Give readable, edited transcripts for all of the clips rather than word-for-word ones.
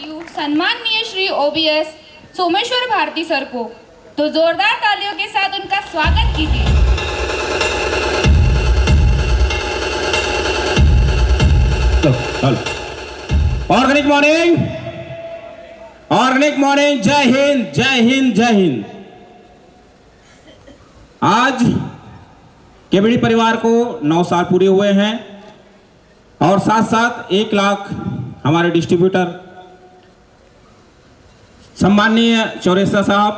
You सम्माननीय Shri OBS Someshwar Bharti sir को, तो जोरदार तालियों के साथ उनका स्वागत कीजिए। Organic morning, organic morning. जय हिंद, जय हिंद, जय हिंद। आज केबीडी परिवार को 9 साल पूरे हुए हैं और साथ साथ 1 लाख हमारे डिस्ट्रीब्यूटर सम्माननीय चौरसिया साहब,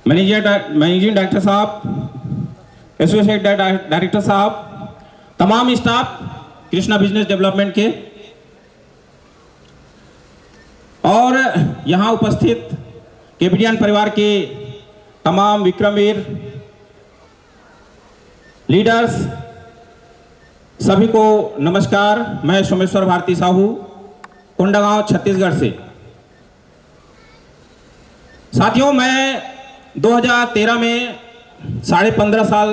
मैनेजिंग डायरेक्टर साहब, एसोसिएट डायरेक्टर साहब, तमाम स्टाफ कृष्णा बिजनेस डेवलपमेंट के और यहाँ उपस्थित केबीडियन परिवार के तमाम विक्रमवीर लीडर्स, सभी को नमस्कार। मैं सोमेश्वर भारती साहू, कोंडागांव, छत्तीसगढ़ से। साथियों, मैं 2013 में 15.5 साल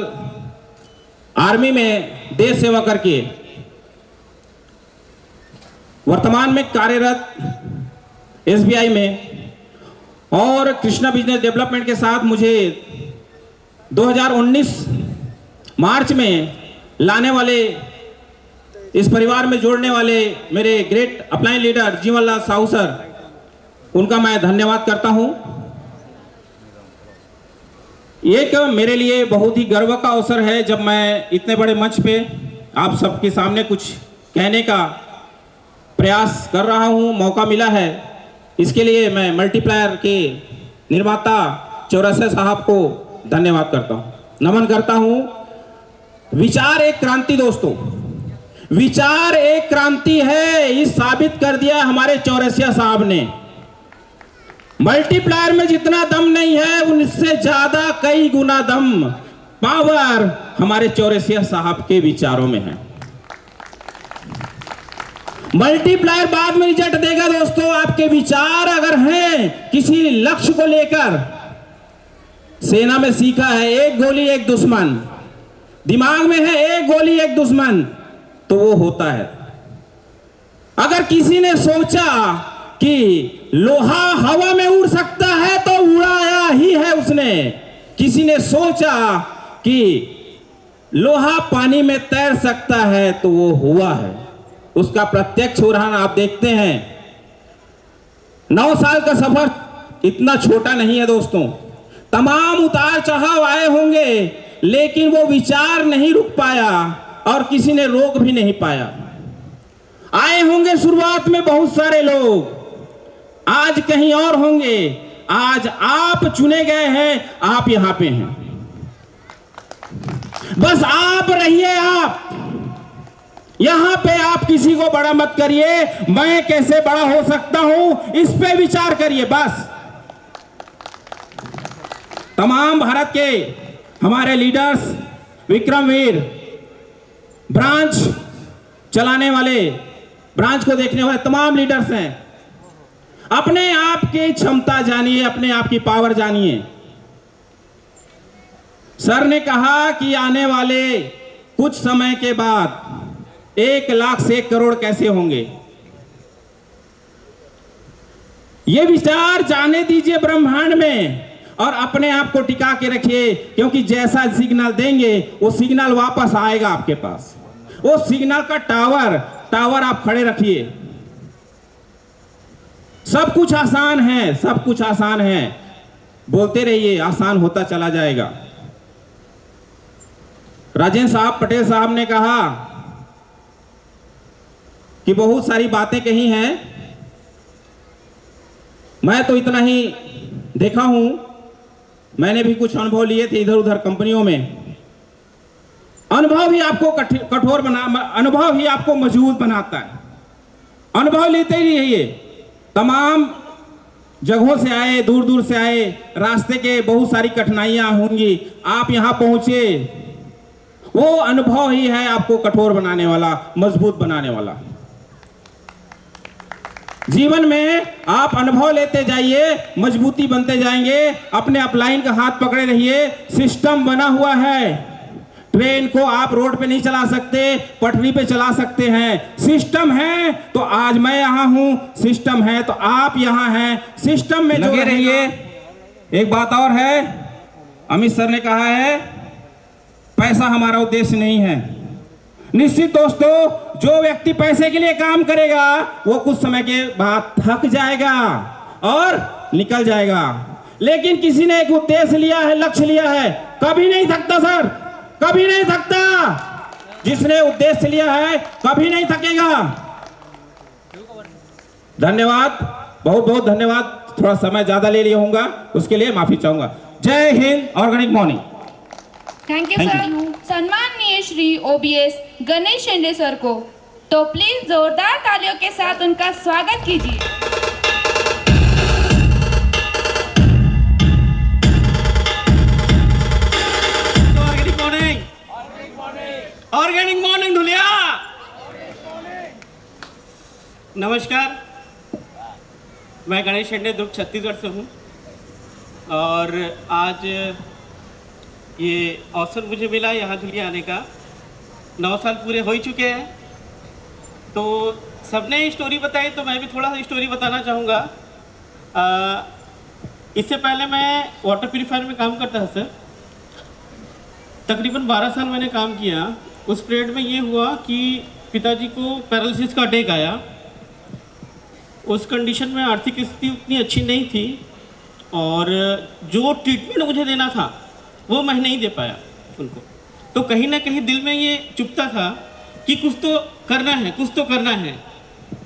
आर्मी में देश सेवा करके वर्तमान में कार्यरत एसबीआई में और कृष्णा बिजनेस डेवलपमेंट के साथ मुझे 2019 मार्च में लाने वाले, इस परिवार में जोड़ने वाले मेरे great upline leader Jeevanlal Sahu sir, उनका मैं धन्यवाद करता हूं। एक मेरे लिए बहुत ही गर्व का अवसर है जब मैं इतने बड़े मंच पे आप सबके सामने कुछ कहने का प्रयास कर रहा हूं, मौका मिला है। इसके लिए मैं मल्टीप्लायर के निर्माता चौरसिया साहब को धन्यवाद करता हूं, नमन करता हूं। विचार एक क्रांति दोस्तों, विचार एक क्रांति है, ये साबित कर दिया हमारे चौरसिया साहब ने। मल्टीप्लायर में जितना दम नहीं है उनसे ज्यादा कई गुना दम, पावर हमारे चौरसिया साहब के विचारों में है। मल्टीप्लायर बाद में रिजल्ट देगा दोस्तों। आपके विचार अगर हैं किसी लक्ष्य को लेकर, सेना में सीखा है एक गोली एक दुश्मन, दिमाग में है एक गोली एक दुश्मन, तो वो होता है। अगर किसी ने सोचा कि लोहा हवा में उड़ सकता है तो उड़ाया ही है उसने। किसी ने सोचा कि लोहा पानी में तैर सकता है तो वो हुआ है। उसका प्रत्यक्ष उदाहरण आप देखते हैं। 9 साल का सफर इतना छोटा नहीं है दोस्तों। तमाम उतार चढ़ाव आए होंगे, लेकिन वो विचार नहीं रुक पाया और किसी ने रोक भी नहीं पाया। आए होंगे शुरुआत में बहुत सारे लोग, आज कहीं और होंगे। आज आप चुने गए हैं, आप यहां पे हैं। बस आप रहिए, आप यहां पे। आप किसी को बड़ा मत करिए, मैं कैसे बड़ा हो सकता हूं इस पे विचार करिए बस। तमाम भारत के हमारे लीडर्स, विक्रमवीर, ब्रांच चलाने वाले, ब्रांच को देखने वाले तमाम लीडर्स हैं। अपने आप की क्षमता जानिए, अपने आप की पावर जानिए। सर ने कहा कि आने वाले कुछ समय के बाद 1 लाख से 1 करोड़ कैसे होंगे। ये विचार जाने दीजिए ब्रह्मांड में और अपने आप को टिका के रखिए, क्योंकि जैसा सिग्नल देंगे वो सिग्नल वापस आएगा आपके पास। वो सिग्नल का टावर आप खड़े रखिए। सब कुछ आसान है, सब कुछ आसान है। बोलते रहिए, आसान होता चला जाएगा। राजेंद्र साहब पटेल साहब ने कहा कि बहुत सारी बातें कही हैं। मैं तो इतना ही देखा हूं, मैंने भी कुछ अनुभव लिए थे इधर उधर कंपनियों में। अनुभव ही आपको कठोर अनुभव ही आपको मजबूत बनाता है। अनुभव लेते ही रहिए। तमाम जगहों से आए, दूर दूर से आए, रास्ते के बहुत सारी कठिनाइयां होंगी, आप यहां पहुंचे। वो अनुभव ही है आपको कठोर बनाने वाला, मजबूत बनाने वाला। जीवन में आप अनुभव लेते जाइए, मजबूती बनते जाएंगे। अपने अपलाइन का हाथ पकड़े रहिए। सिस्टम बना हुआ है, ट्रेन को आप रोड पे नहीं चला सकते, पटरी पे चला सकते हैं। सिस्टम है तो आज मैं यहाँ हूँ, सिस्टम है तो आप यहाँ हैं। सिस्टम में लगे रहिए। एक बात और है, अमित सर ने कहा है पैसा हमारा उद्देश्य नहीं है। निश्चित दोस्तों, जो व्यक्ति पैसे के लिए काम करेगा वो कुछ समय के बाद थक जाएगा और निकल जाएगा। लेकिन किसी ने एक उद्देश्य लिया है, लक्ष्य लिया है, कभी नहीं थकता सर, कभी नहीं थकता। जिसने उद्देश्य लिया है कभी नहीं थकेगा। धन्यवाद, बहुत बहुत धन्यवाद। थोड़ा समय ज्यादा ले लिया होऊंगा, उसके लिए माफी चाहूंगा। जय Hind, organic morning. Thank you Thank sir. सम्माननीय श्री ओबीएस गणेश शेंडे सर को तो प्लीज जोरदार तालियों के साथ उनका स्वागत कीजिए। Organic morning Dhulia. नमस्कार, मैं गणेश शेंडे दुर्ग छत्तीसगढ़ से हूँ और आज ये अवसर मुझे मिला यहाँ धुलिया आने का। 9 साल पूरे हो ही चुके हैं। तो सबने स्टोरी बताई तो मैं भी थोड़ा सा स्टोरी बताना चाहूँगा। इससे पहले मैं वाटर प्यूरीफायर में काम करता था सर। तकरीबन 12 साल मैंने काम किया। उस पीरियड में ये हुआ कि पिताजी को पैरालिसिस का अटैक आया। उस कंडीशन में आर्थिक स्थिति उतनी अच्छी नहीं थी और जो ट्रीटमेंट मुझे देना था वो मैं नहीं दे पाया उनको। तो कहीं ना कहीं दिल में ये चुभता था कि कुछ तो करना है, कुछ तो करना है।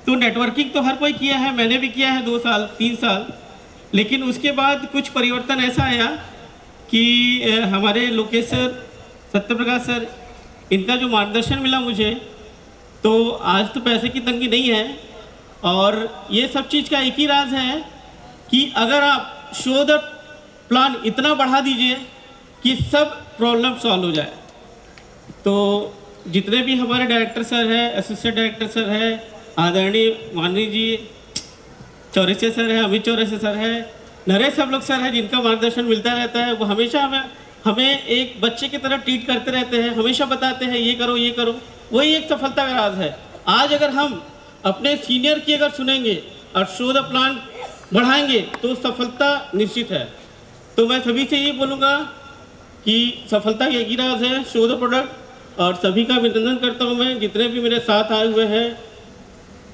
तो नेटवर्किंग तो हर कोई किया है, मैंने भी किया है 2 साल 3 साल। लेकिन उसके बाद कुछ परिवर्तन ऐसा आया कि हमारे लोकेश सर, सत्यप्रकाश सर, इनका जो मार्गदर्शन मिला मुझे, तो आज तो पैसे की तंगी नहीं है। और ये सब चीज़ का एक ही राज है कि अगर आप शो द प्लान इतना बढ़ा दीजिए कि सब प्रॉब्लम सॉल्व हो जाए। तो जितने भी हमारे डायरेक्टर सर हैं, असिस्टेंट डायरेक्टर सर हैं, आदरणीय माननीय जी चौरसिया सर है, अमित चौरसिया सर है, नरेश सब लोग सर हैं जिनका मार्गदर्शन मिलता रहता है। वो हमेशा हमें एक बच्चे की तरह ट्रीट करते रहते हैं, हमेशा बताते हैं ये करो ये करो। वही एक सफलता का राज है। आज अगर हम अपने सीनियर की अगर सुनेंगे और शो द प्लान बढ़ाएंगे तो सफलता निश्चित है। तो मैं सभी से ये बोलूँगा कि सफलता का एक ही राज है, शो द प्रोडक्ट। और सभी का अभिनंदन करता हूँ मैं, जितने भी मेरे साथ आए हुए हैं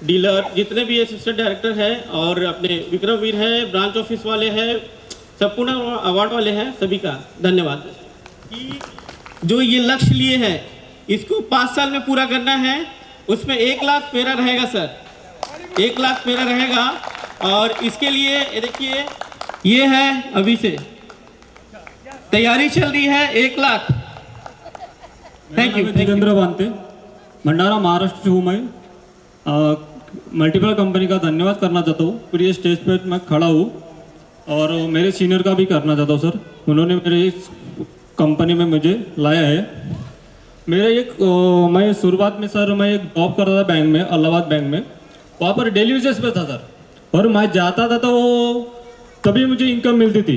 डीलर, जितने भी असिस्टेंट डायरेक्टर हैं और अपने विक्रम वीर हैं, ब्रांच ऑफिस वाले हैं, संपूर्ण अवार्ड वाले हैं, सभी का धन्यवाद। कि जो ये लक्ष्य लिए हैं इसको 5 साल में पूरा करना है। उसमें 1 लाख पेरा रहेगा सर, 1 लाख पेरा रहेगा। और इसके लिए ये देखिए, ये है अभी से तैयारी चल रही है 1 लाख। Thank you. जितेंद्र बांते, भंडारा महाराष्ट्र से हूँ मैं। मल्टीपल कंपनी का धन्यवाद करना चाहता हूँ। पूरी स्टेज पे मैं खड़ा हूँ और मेरे सीनियर का भी करना चाहता हूँ सर। उन्होंने मेरे इस कंपनी में मुझे लाया है। मेरे मैं शुरुआत में सर मैं एक जॉब करता था बैंक में, इलाहाबाद बैंक में। वहाँ पर डेली बेसिस पे था सर। और मैं जाता था तो तभी मुझे इनकम मिलती थी,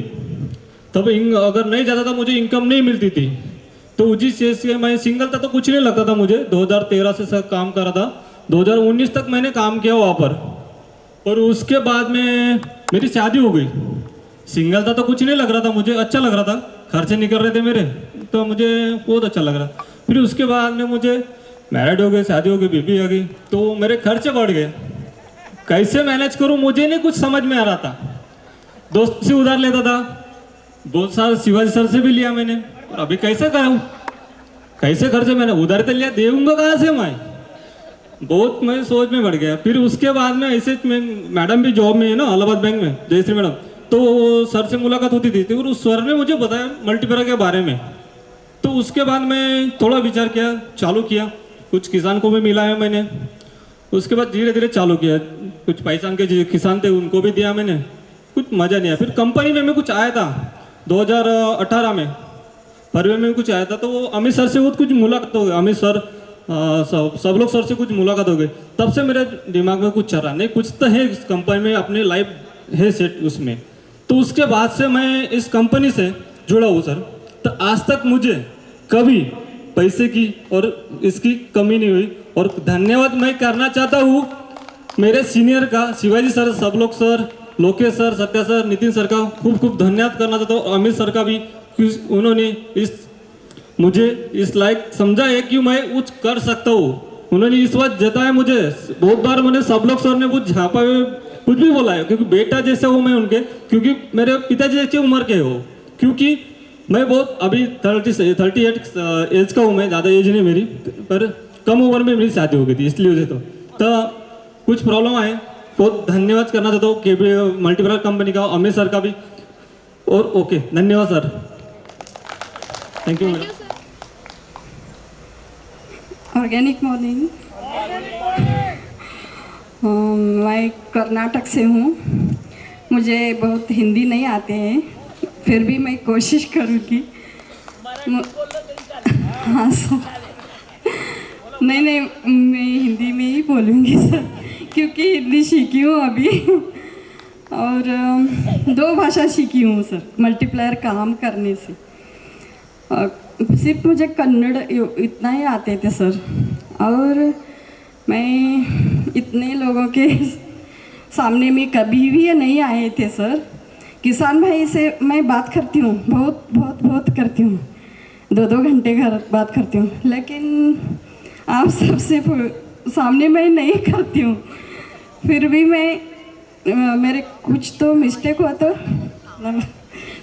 तब अगर नहीं जाता था मुझे इनकम नहीं मिलती थी। तो उसी चीज़ से मैं सिंगल था तो कुछ नहीं लगता था मुझे। 2013 से सर काम करा था, 2019 तक मैंने काम किया वहाँ पर। और उसके बाद में मेरी शादी हो गई। सिंगल था तो कुछ नहीं लग रहा था मुझे, अच्छा लग रहा था, खर्चे निकल रहे थे मेरे, तो मुझे बहुत अच्छा लग रहा। फिर उसके बाद में मुझे मैरिड हो गए, शादी हो गई, बीबी आ गई, तो मेरे खर्चे बढ़ गए। कैसे मैनेज करूँ मुझे नहीं कुछ समझ में आ रहा था। दोस्त से उधार लेता था, बहुत सारे शिवाजी सर से भी लिया मैंने। और अभी कैसे करूँ, कैसे खर्चे मैंने उधार तो लिया, देऊँगा कहाँ से मैं। बहुत मैं सोच में बढ़ गया। फिर उसके बाद में ऐसे मैडम भी जॉब में है ना इलाहाबाद बैंक में, जयश्री मैडम, तो सर से मुलाकात होती थी। और उस सर ने मुझे बताया मल्टीपेरा के बारे में। तो उसके बाद मैं थोड़ा विचार किया, चालू किया। कुछ किसान को भी मिला है मैंने। उसके बाद धीरे धीरे चालू किया। कुछ पहचान के जो किसान थे उनको भी दिया मैंने। कुछ मज़ा नहीं आया। फिर कंपनी में मैं कुछ आया था 2018 में, फरवरी में कुछ आया था। तो वो अमित सर से वो कुछ मुलाकात हो गई। अमित सर सब लोग सर से कुछ मुलाकात हो गई। तब से मेरे दिमाग में कुछ चल रहा नहीं, कुछ तो है इस कंपनी में, अपनी लाइफ है सेट उसमें। तो उसके बाद से मैं इस कंपनी से जुड़ा हूँ सर। तो आज तक मुझे कभी पैसे की और इसकी कमी नहीं हुई। और धन्यवाद मैं करना चाहता हूँ मेरे सीनियर का, शिवाजी सर, सब लोग sir, Lokesh sir, Satya sir, Nitin sir का खूब खूब धन्यवाद करना चाहता हूँ। अमित सर का भी, उन्होंने मुझे इस लायक समझा है कि मैं कुछ कर सकता हूँ। उन्होंने इस बात जताया मुझे, बहुत बार मैंने सब लोग सर ने कुछ झापा हुए कुछ भी बोला है, क्योंकि बेटा जैसे हूँ मैं उनके, क्योंकि मेरे पिताजी जैसे उम्र के हो, क्योंकि मैं बहुत अभी 38 एज का हूँ मैं, ज़्यादा एज नहीं मेरी, पर कम उम्र में मेरी शादी हो गई थी, इसलिए वजह तो कुछ प्रॉब्लम आए। बहुत धन्यवाद करना चाहता हूँ केबी मल्टीप्लायर कंपनी का, अमित सर का भी। और ओके, धन्यवाद sir, thank you madam. Organic morning. मैं कर्नाटक से हूँ। मुझे बहुत हिंदी नहीं आते हैं, फिर भी मैं कोशिश करूँगी। हाँ सर, नहीं मैं हिंदी में ही बोलूँगी सर, क्योंकि हिंदी सीखी हूँ अभी और 2 भाषा सीखी हूँ सर मल्टीप्लायर काम करने से। सिर्फ मुझे कन्नड़ इतना ही आते थे सर, और मैं इतने लोगों के सामने में कभी भी नहीं आए थे सर। किसान भाई से मैं बात करती हूँ, बहुत करती हूँ, 2 घंटे घर बात करती हूँ, लेकिन आप सबसे सामने मैं नहीं करती हूँ। फिर भी मैं मेरे कुछ तो मिस्टेक हुआ तो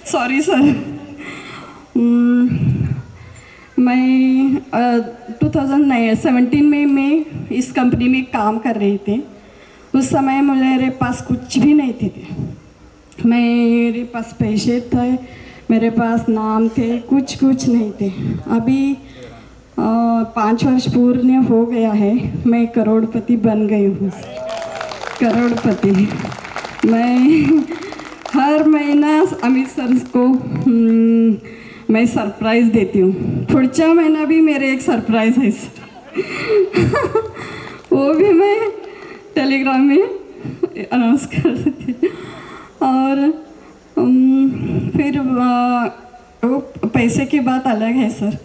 सॉरी सर। मैं 2017 में मैं इस कंपनी में काम कर रही थी। उस समय मेरे पास कुछ भी नहीं थे। मेरे पास पैसे थे, मेरे पास नाम थे, कुछ नहीं थे। अभी 5 वर्ष पूर्ण हो गया है, मैं करोड़पति बन गई हूँ। करोड़पति। मैं हर महीना अमित सर को मैं सरप्राइज़ देती हूँ। पुढचा महीना भी मेरे एक सरप्राइज़ है सर। वो भी मैं टेलीग्राम में अनाउंस कर देती हूँ। और फिर वो पैसे की बात अलग है सर।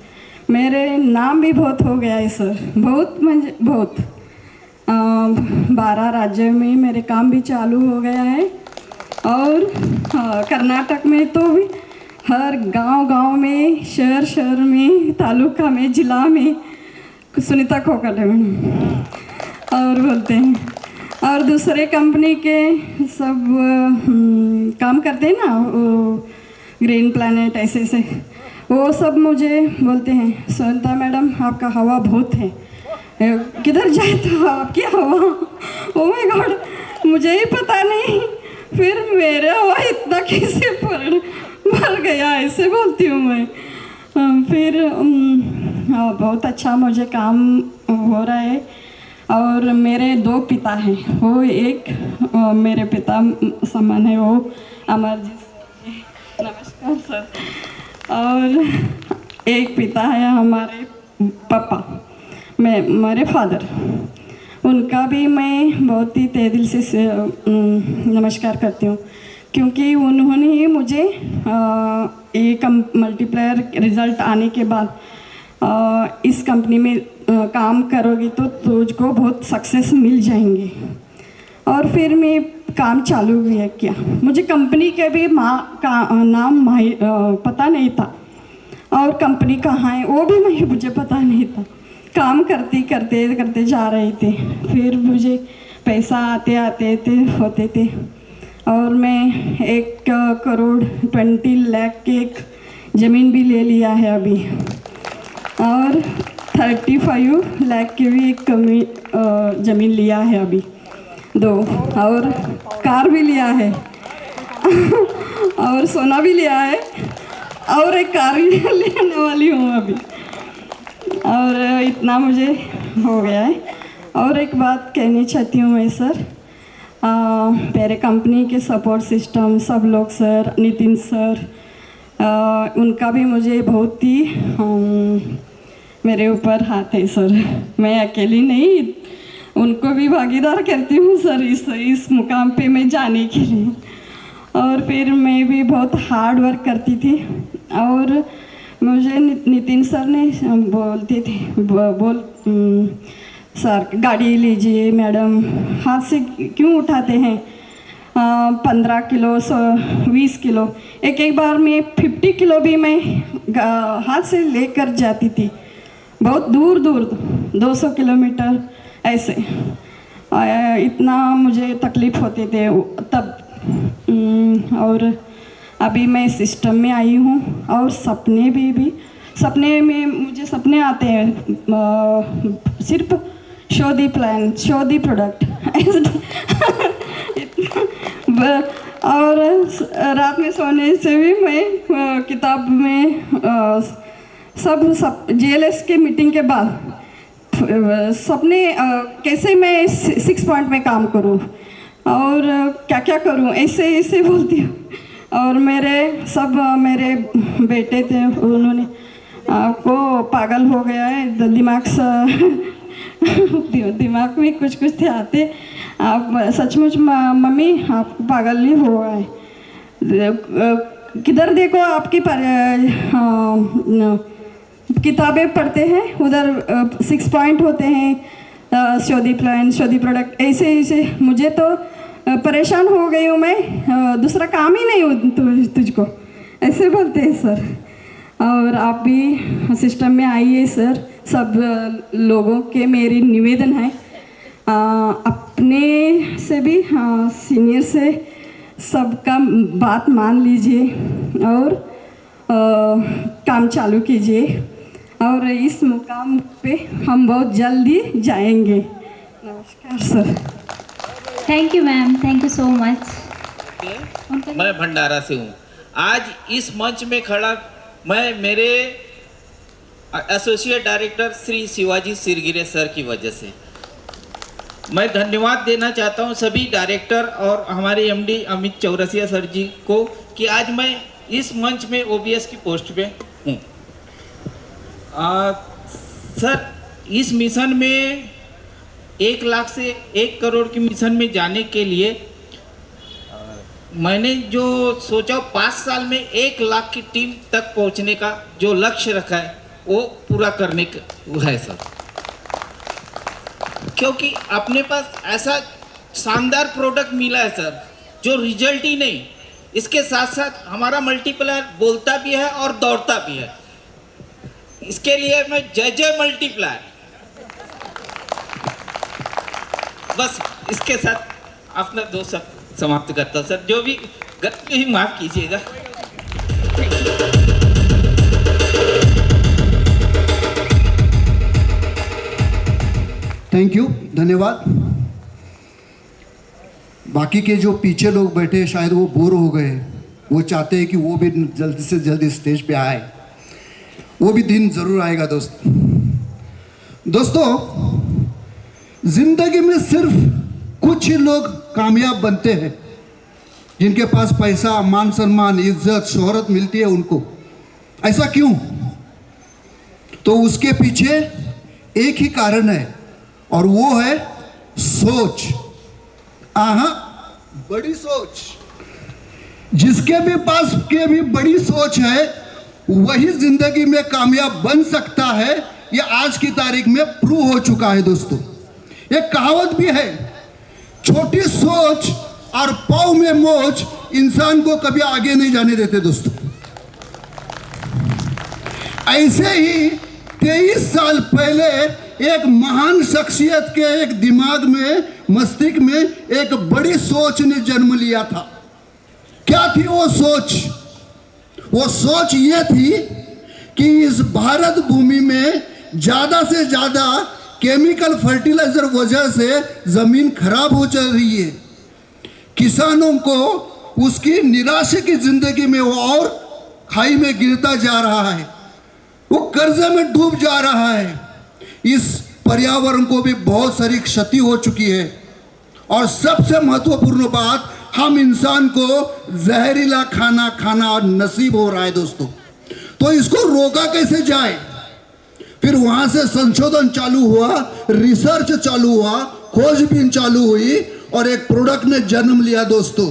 मेरे नाम भी बहुत हो गया है सर, बहुत 12 राज्यों में मेरे काम भी चालू हो गया है। और कर्नाटक में तो भी हर गांव में, शहर में, तालुका में, जिला में सुनीता खोखले में और बोलते हैं। और दूसरे कंपनी के सब काम करते हैं ना, वो ग्रीन प्लैनेट ऐसे वो सब मुझे बोलते हैं, सुनीता मैडम आपका हवा बहुत है, किधर जाए तो आपकी हवा। ओ माय गॉड, मुझे ही पता नहीं फिर मेरे हवा इतना कैसे भर गया, ऐसे बोलती हूँ मैं। फिर बहुत अच्छा मुझे काम हो रहा है। और मेरे 2 पिता हैं, वो एक मेरे पिता समान है, वो अमरजीत, नमस्कार सर। और एक पिता है हमारे पापा, मेरे फादर, उनका भी मैं बहुत ही तहे दिल से नमस्कार करती हूँ, क्योंकि उन्होंने ही मुझे एक मल्टीप्लायर रिज़ल्ट आने के बाद इस कंपनी में काम करोगी तो तुझको बहुत सक्सेस मिल जाएंगे। और फिर मैं काम चालू किया। मुझे कंपनी के भी नाम पता नहीं था, और कंपनी कहाँ है वो भी मुझे पता नहीं था। काम करते जा रहे थे। फिर मुझे पैसा आते होते थे, और मैं 1 करोड़ 20 लाख की एक ज़मीन भी ले लिया है अभी, और 35 लाख की भी एक ज़मीन लिया है अभी 2, और कार भी लिया है और सोना भी लिया है, और एक कार लेने वाली हूँ अभी। और इतना मुझे हो गया है। और एक बात कहनी चाहती हूँ मैं सर, मेरे कंपनी के सपोर्ट सिस्टम सब लोग सर, नितिन सर, उनका भी मुझे बहुत ही मेरे ऊपर हाथ है सर। मैं अकेली नहीं, उनको भी भागीदार करती हूँ सर इस मुकाम पे मैं जाने के लिए। और फिर मैं भी बहुत हार्ड वर्क करती थी, और मुझे नितिन सर ने बोलते थे सर गाड़ी लीजिए मैडम, हाथ से क्यों उठाते हैं, 15 किलो 20 किलो, एक बार में 50 किलो भी मैं हाथ से लेकर जाती थी, बहुत दूर दूर 200 किलोमीटर ऐसे। इतना मुझे तकलीफ़ होते थे तब। और अभी मैं सिस्टम में आई हूँ और सपने भी सपने में मुझे सपने आते हैं सिर्फ show the plan, show the product और रात में सोने से भी मैं किताब में सब JLS के मीटिंग के बाद सपने कैसे मैं 6 पॉइंट में काम करूं और क्या करूं, ऐसे बोलती हूँ। और मेरे बेटे थे, उन्होंने आपको पागल हो गया है, दिमाग में कुछ थे आते, आप सचमुच मम्मी आप पागल नहीं हो गए, किधर देखो आपकी किताबें पढ़ते हैं उधर 6 पॉइंट होते हैं, शोधी प्लान शोधी प्रोडक्ट, ऐसे मुझे तो परेशान हो गई हूँ मैं, दूसरा काम ही नहीं हो तुझको, ऐसे बोलते हैं सर। और आप भी सिस्टम में आइए सर, सब लोगों के मेरी निवेदन है, अपने से भी सीनियर से सबका बात मान लीजिए और काम चालू कीजिए और इस मुकाम पे हम बहुत जल्दी जाएंगे। नमस्कार sir. Thank you ma'am, thank you so much. मैं भंडारा से हूँ। आज इस मंच में खड़ा मैं मेरे associate director Shri Shivaji Sirgire sir की वजह से मैं धन्यवाद देना चाहता हूँ सभी डायरेक्टर और हमारे MD अमित चौरसिया सर जी को कि आज मैं इस मंच में OBS की पोस्ट पे हूँ। सर, इस मिशन में 1 लाख से 1 करोड़ की मिशन में जाने के लिए मैंने जो सोचा 5 साल में 1 लाख की टीम तक पहुंचने का जो लक्ष्य रखा है वो पूरा करने का है सर, क्योंकि अपने पास ऐसा शानदार प्रोडक्ट मिला है सर जो रिजल्ट ही नहीं, इसके साथ साथ हमारा मल्टीप्लायर बोलता भी है और दौड़ता भी है। इसके लिए मैं जय मल्टीप्लायर, बस इसके साथ अपना 2 शब्द समाप्त करता हूँ सर, जो भी गलती हुई माफ कीजिएगा। थैंक यू, धन्यवाद। बाकी के जो पीछे लोग बैठे शायद वो बोर हो गए, वो चाहते हैं कि वो भी जल्दी से जल्दी स्टेज पे आए, वो भी दिन ज़रूर आएगा दोस्तों। ज़िंदगी में सिर्फ कुछ ही लोग कामयाब बनते हैं, जिनके पास पैसा, मान सम्मान, इज्जत, शोहरत मिलती है उनको। ऐसा क्यों? तो उसके पीछे एक ही कारण है और वो है सोच। बड़ी सोच। जिसके भी पास के भी बड़ी सोच है वही जिंदगी में कामयाब बन सकता है, ये आज की तारीख में प्रूव हो चुका है दोस्तों। एक कहावत भी है, छोटी सोच और पाँव में मोच इंसान को कभी आगे नहीं जाने देते दोस्तों। ऐसे ही 23 साल पहले एक महान शख्सियत के एक दिमाग में, मस्तिष्क में एक बड़ी सोच ने जन्म लिया था। क्या थी वो सोच? वो सोच ये थी कि इस भारत भूमि में ज़्यादा से ज़्यादा केमिकल फर्टिलाइजर वजह से ज़मीन खराब हो चल रही है। किसानों को उसकी निराशा की ज़िंदगी में वो और खाई में गिरता जा रहा है, वो कर्जे में डूब जा रहा है। इस पर्यावरण को भी बहुत सारी क्षति हो चुकी है और सबसे महत्वपूर्ण बात, हम इंसान को जहरीला खाना खाना नसीब हो रहा है दोस्तों। तो इसको रोका कैसे जाए? फिर वहाँ से संशोधन चालू हुआ, रिसर्च चालू हुआ, खोजबीन चालू हुई और एक प्रोडक्ट ने जन्म लिया दोस्तों।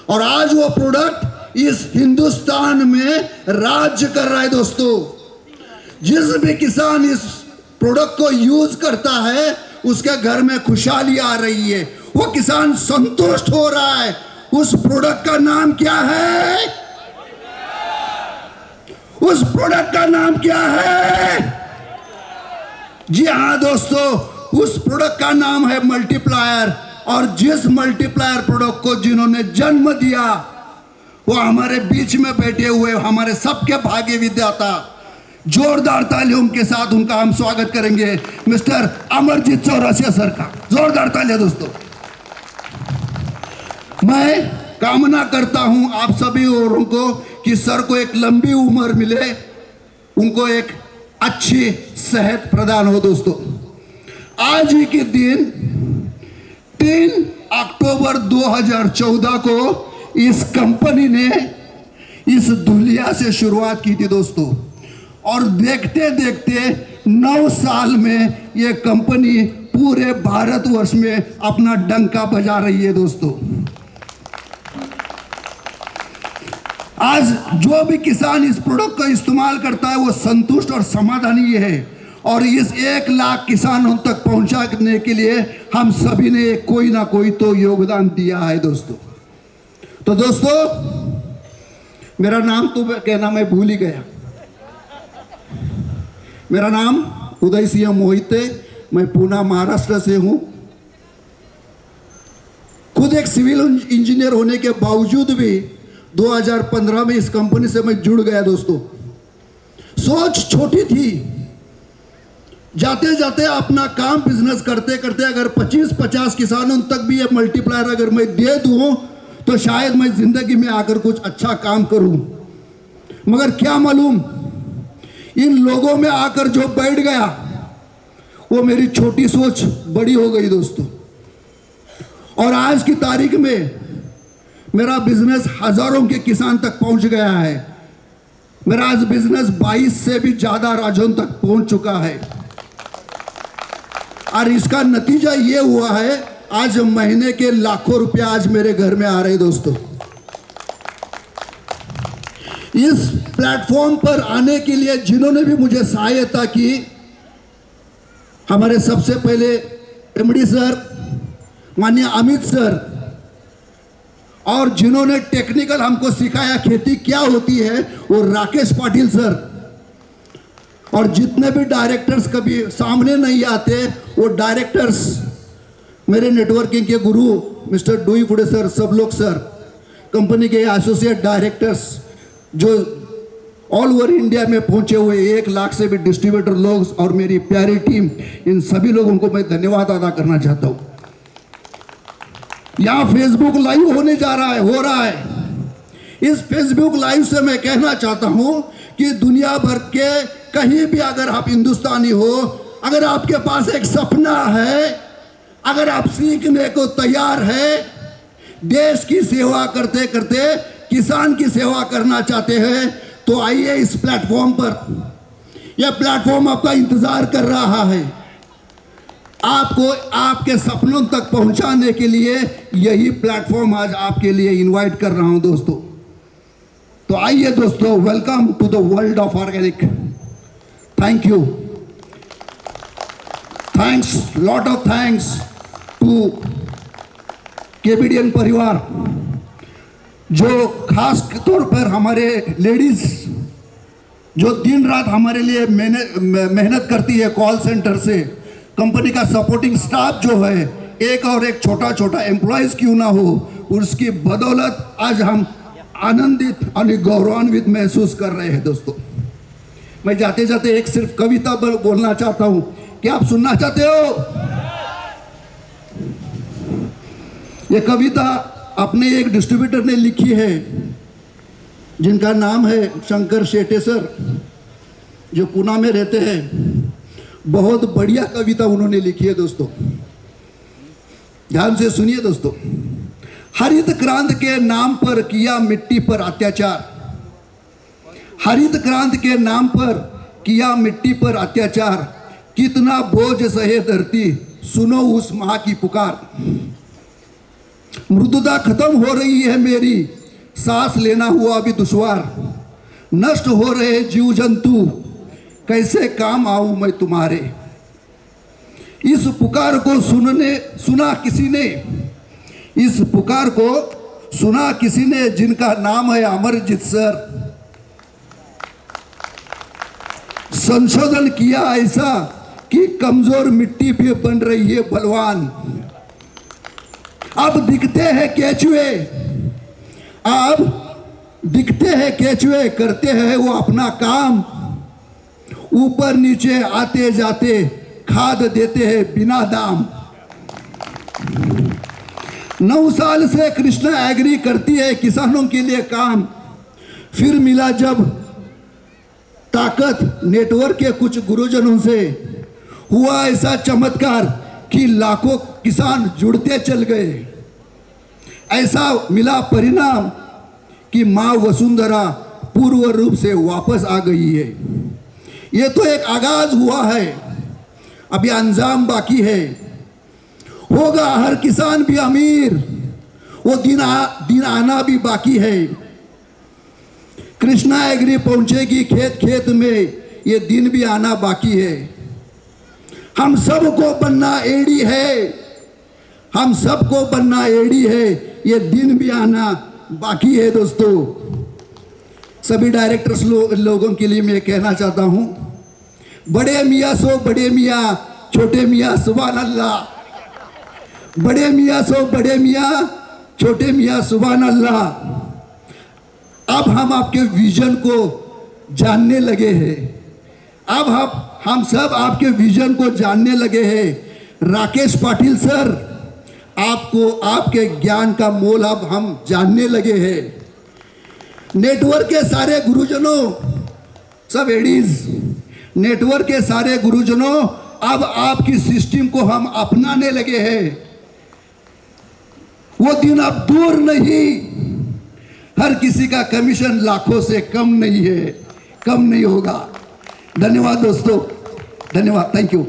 और आज वो प्रोडक्ट इस हिंदुस्तान में राज्य कर रहा है दोस्तों। जिस भी किसान इस प्रोडक्ट को यूज करता है उसके घर में खुशहाली आ रही है, वो किसान संतुष्ट हो रहा है। उस प्रोडक्ट का नाम क्या है? उस प्रोडक्ट का नाम क्या है? जी हाँ दोस्तों, उस प्रोडक्ट का नाम है मल्टीप्लायर। और जिस मल्टीप्लायर प्रोडक्ट को जिन्होंने जन्म दिया वो हमारे बीच में बैठे हुए हमारे सबके भाग्य विधाता, जोरदार तालियों के साथ उनका हम स्वागत करेंगे मिस्टर अमरजीत चौरसिया सर का। जोरदार तालियां दोस्तों। मैं कामना करता हूं आप सभी औरों को कि सर को एक लंबी उम्र मिले, उनको एक अच्छी सेहत प्रदान हो दोस्तों। आज ही के दिन 3 अक्टूबर 2014 को इस कंपनी ने इस दुनिया से शुरुआत की थी दोस्तों, और देखते देखते 9 साल में ये कंपनी पूरे भारतवर्ष में अपना डंका बजा रही है दोस्तों। आज जो भी किसान इस प्रोडक्ट का इस्तेमाल करता है वो संतुष्ट और समाधानी है, और इस 1 लाख किसानों तक पहुंचाने के लिए हम सभी ने कोई ना कोई तो योगदान दिया है दोस्तों। तो दोस्तों, मेरा नाम तो कहना मैं भूल ही गया। मेरा नाम उदय सिंह मोहिते, मैं पूना महाराष्ट्र से हूं। खुद एक सिविल इंजीनियर होने के बावजूद भी 2015 में इस कंपनी से मैं जुड़ गया दोस्तों। सोच छोटी थी, जाते जाते अपना काम बिजनेस करते करते अगर 25-50 किसानों तक भी ये मल्टीप्लायर अगर मैं दे दूं तो शायद मैं जिंदगी में आकर कुछ अच्छा काम करूं। मगर क्या मालूम, इन लोगों में आकर जो बैठ गया वो मेरी छोटी सोच बड़ी हो गई दोस्तों। और आज की तारीख में मेरा बिजनेस हजारों के किसान तक पहुंच गया है। मेरा आज बिजनेस 22 से भी ज्यादा राज्यों तक पहुंच चुका है, और इसका नतीजा ये हुआ है आज महीने के लाखों रुपया आज मेरे घर में आ रहे दोस्तों। इस प्लेटफॉर्म पर आने के लिए जिन्होंने भी मुझे सहायता की, हमारे सबसे पहले एमडी सर, माननीय अमित सर, और जिन्होंने टेक्निकल हमको सिखाया खेती क्या होती है वो राकेश पाटिल सर, और जितने भी डायरेक्टर्स कभी सामने नहीं आते वो डायरेक्टर्स, मेरे नेटवर्किंग के गुरु मिस्टर डूई फुडे सर, सब लोग सर, कंपनी के एसोसिएट डायरेक्टर्स जो ऑल ओवर इंडिया में पहुंचे हुए 1 लाख से भी डिस्ट्रीब्यूटर लोग, और मेरी प्यारी टीम, इन सभी लोगों को मैं धन्यवाद अदा करना चाहता हूं। यहाँ फेसबुक लाइव होने जा रहा है, हो रहा है। इस फेसबुक लाइव से मैं कहना चाहता हूं कि दुनिया भर के कहीं भी अगर आप हिंदुस्तानी हो, अगर आपके पास एक सपना है, अगर आप सीखने को तैयार है, देश की सेवा करते करते किसान की सेवा करना चाहते हैं, तो आइए इस प्लेटफॉर्म पर। यह प्लेटफॉर्म आपका इंतजार कर रहा है। आपको आपके सपनों तक पहुंचाने के लिए यही प्लेटफॉर्म आज आपके लिए इनवाइट कर रहा हूं दोस्तों। तो आइए दोस्तों, welcome to the world of organic. Thank you, thanks, lot of thanks to KBDN परिवार, जो खास तौर पर हमारे लेडीज जो दिन रात हमारे लिए मेहनत करती है कॉल सेंटर से, कंपनी का सपोर्टिंग स्टाफ जो है, एक और एक छोटा छोटा एम्प्लॉयज क्यों ना हो, उसकी बदौलत आज हम आनंदित और गौरवान्वित महसूस कर रहे हैं दोस्तों। मैं जाते जाते एक सिर्फ कविता पर बोलना चाहता हूं, क्या आप सुनना चाहते हो? ये कविता अपने एक डिस्ट्रीब्यूटर ने लिखी है जिनका नाम है शंकर शेटे सर, जो पुणे में रहते हैं। बहुत बढ़िया कविता उन्होंने लिखी है दोस्तों, ध्यान से सुनिए दोस्तों। हरित क्रांति के नाम पर किया मिट्टी पर अत्याचार, हरित क्रांति के नाम पर किया मिट्टी पर अत्याचार, कितना बोझ सहे धरती, सुनो उस मां की पुकार। मृदुता खत्म हो रही है मेरी, सांस लेना हुआ भी दुश्वार, नष्ट हो रहे जीव जंतु, कैसे काम आऊं मैं तुम्हारे। इस पुकार को सुना किसी ने, इस पुकार को सुना किसी ने, जिनका नाम है अमरजीत सर। संशोधन किया ऐसा कि कमजोर मिट्टी भी बन रही है बलवान। अब दिखते हैं केचुए, अब दिखते हैं केचुए, करते हैं वो अपना काम। ऊपर नीचे आते जाते खाद देते हैं बिना दाम। 9 साल से कृष्णा एग्री करती है किसानों के लिए काम। फिर मिला जब ताकत नेटवर्क के कुछ गुरुजनों से, हुआ ऐसा चमत्कार कि लाखों किसान जुड़ते चल गए। ऐसा मिला परिणाम कि माँ वसुंधरा पूर्व रूप से वापस आ गई है। ये तो एक आगाज हुआ है, अभी अंजाम बाकी है। होगा हर किसान भी अमीर, वो दिन आना भी बाकी है। कृष्णा एग्री पहुंचेगी खेत खेत में, ये दिन भी आना बाकी है। हम सबको बनना एडी है, हम सबको बनना एडी है, ये दिन भी आना बाकी है। दोस्तों, सभी डायरेक्टर्स लोगों के लिए मैं कहना चाहता हूं, बड़े मियाँ सो बड़े मियाँ, छोटे मियाँ सुभान अल्लाह। बड़े मियाँ सो बड़े मियाँ, छोटे मियाँ सुभान अल्लाह। अब हम आपके विजन को जानने लगे हैं, अब हम सब आपके विजन को जानने लगे हैं। राकेश पाटिल सर, आपको आपके ज्ञान का मोल अब हम जानने लगे हैं। नेटवर्क के सारे गुरुजनों, सब एडीज, नेटवर्क के सारे गुरुजनों, अब आपकी सिस्टम को हम अपनाने लगे हैं। वो दिन अब दूर नहीं, हर किसी का कमीशन लाखों से कम नहीं है, कम नहीं होगा। धन्यवाद दोस्तों, धन्यवाद, थैंक यू।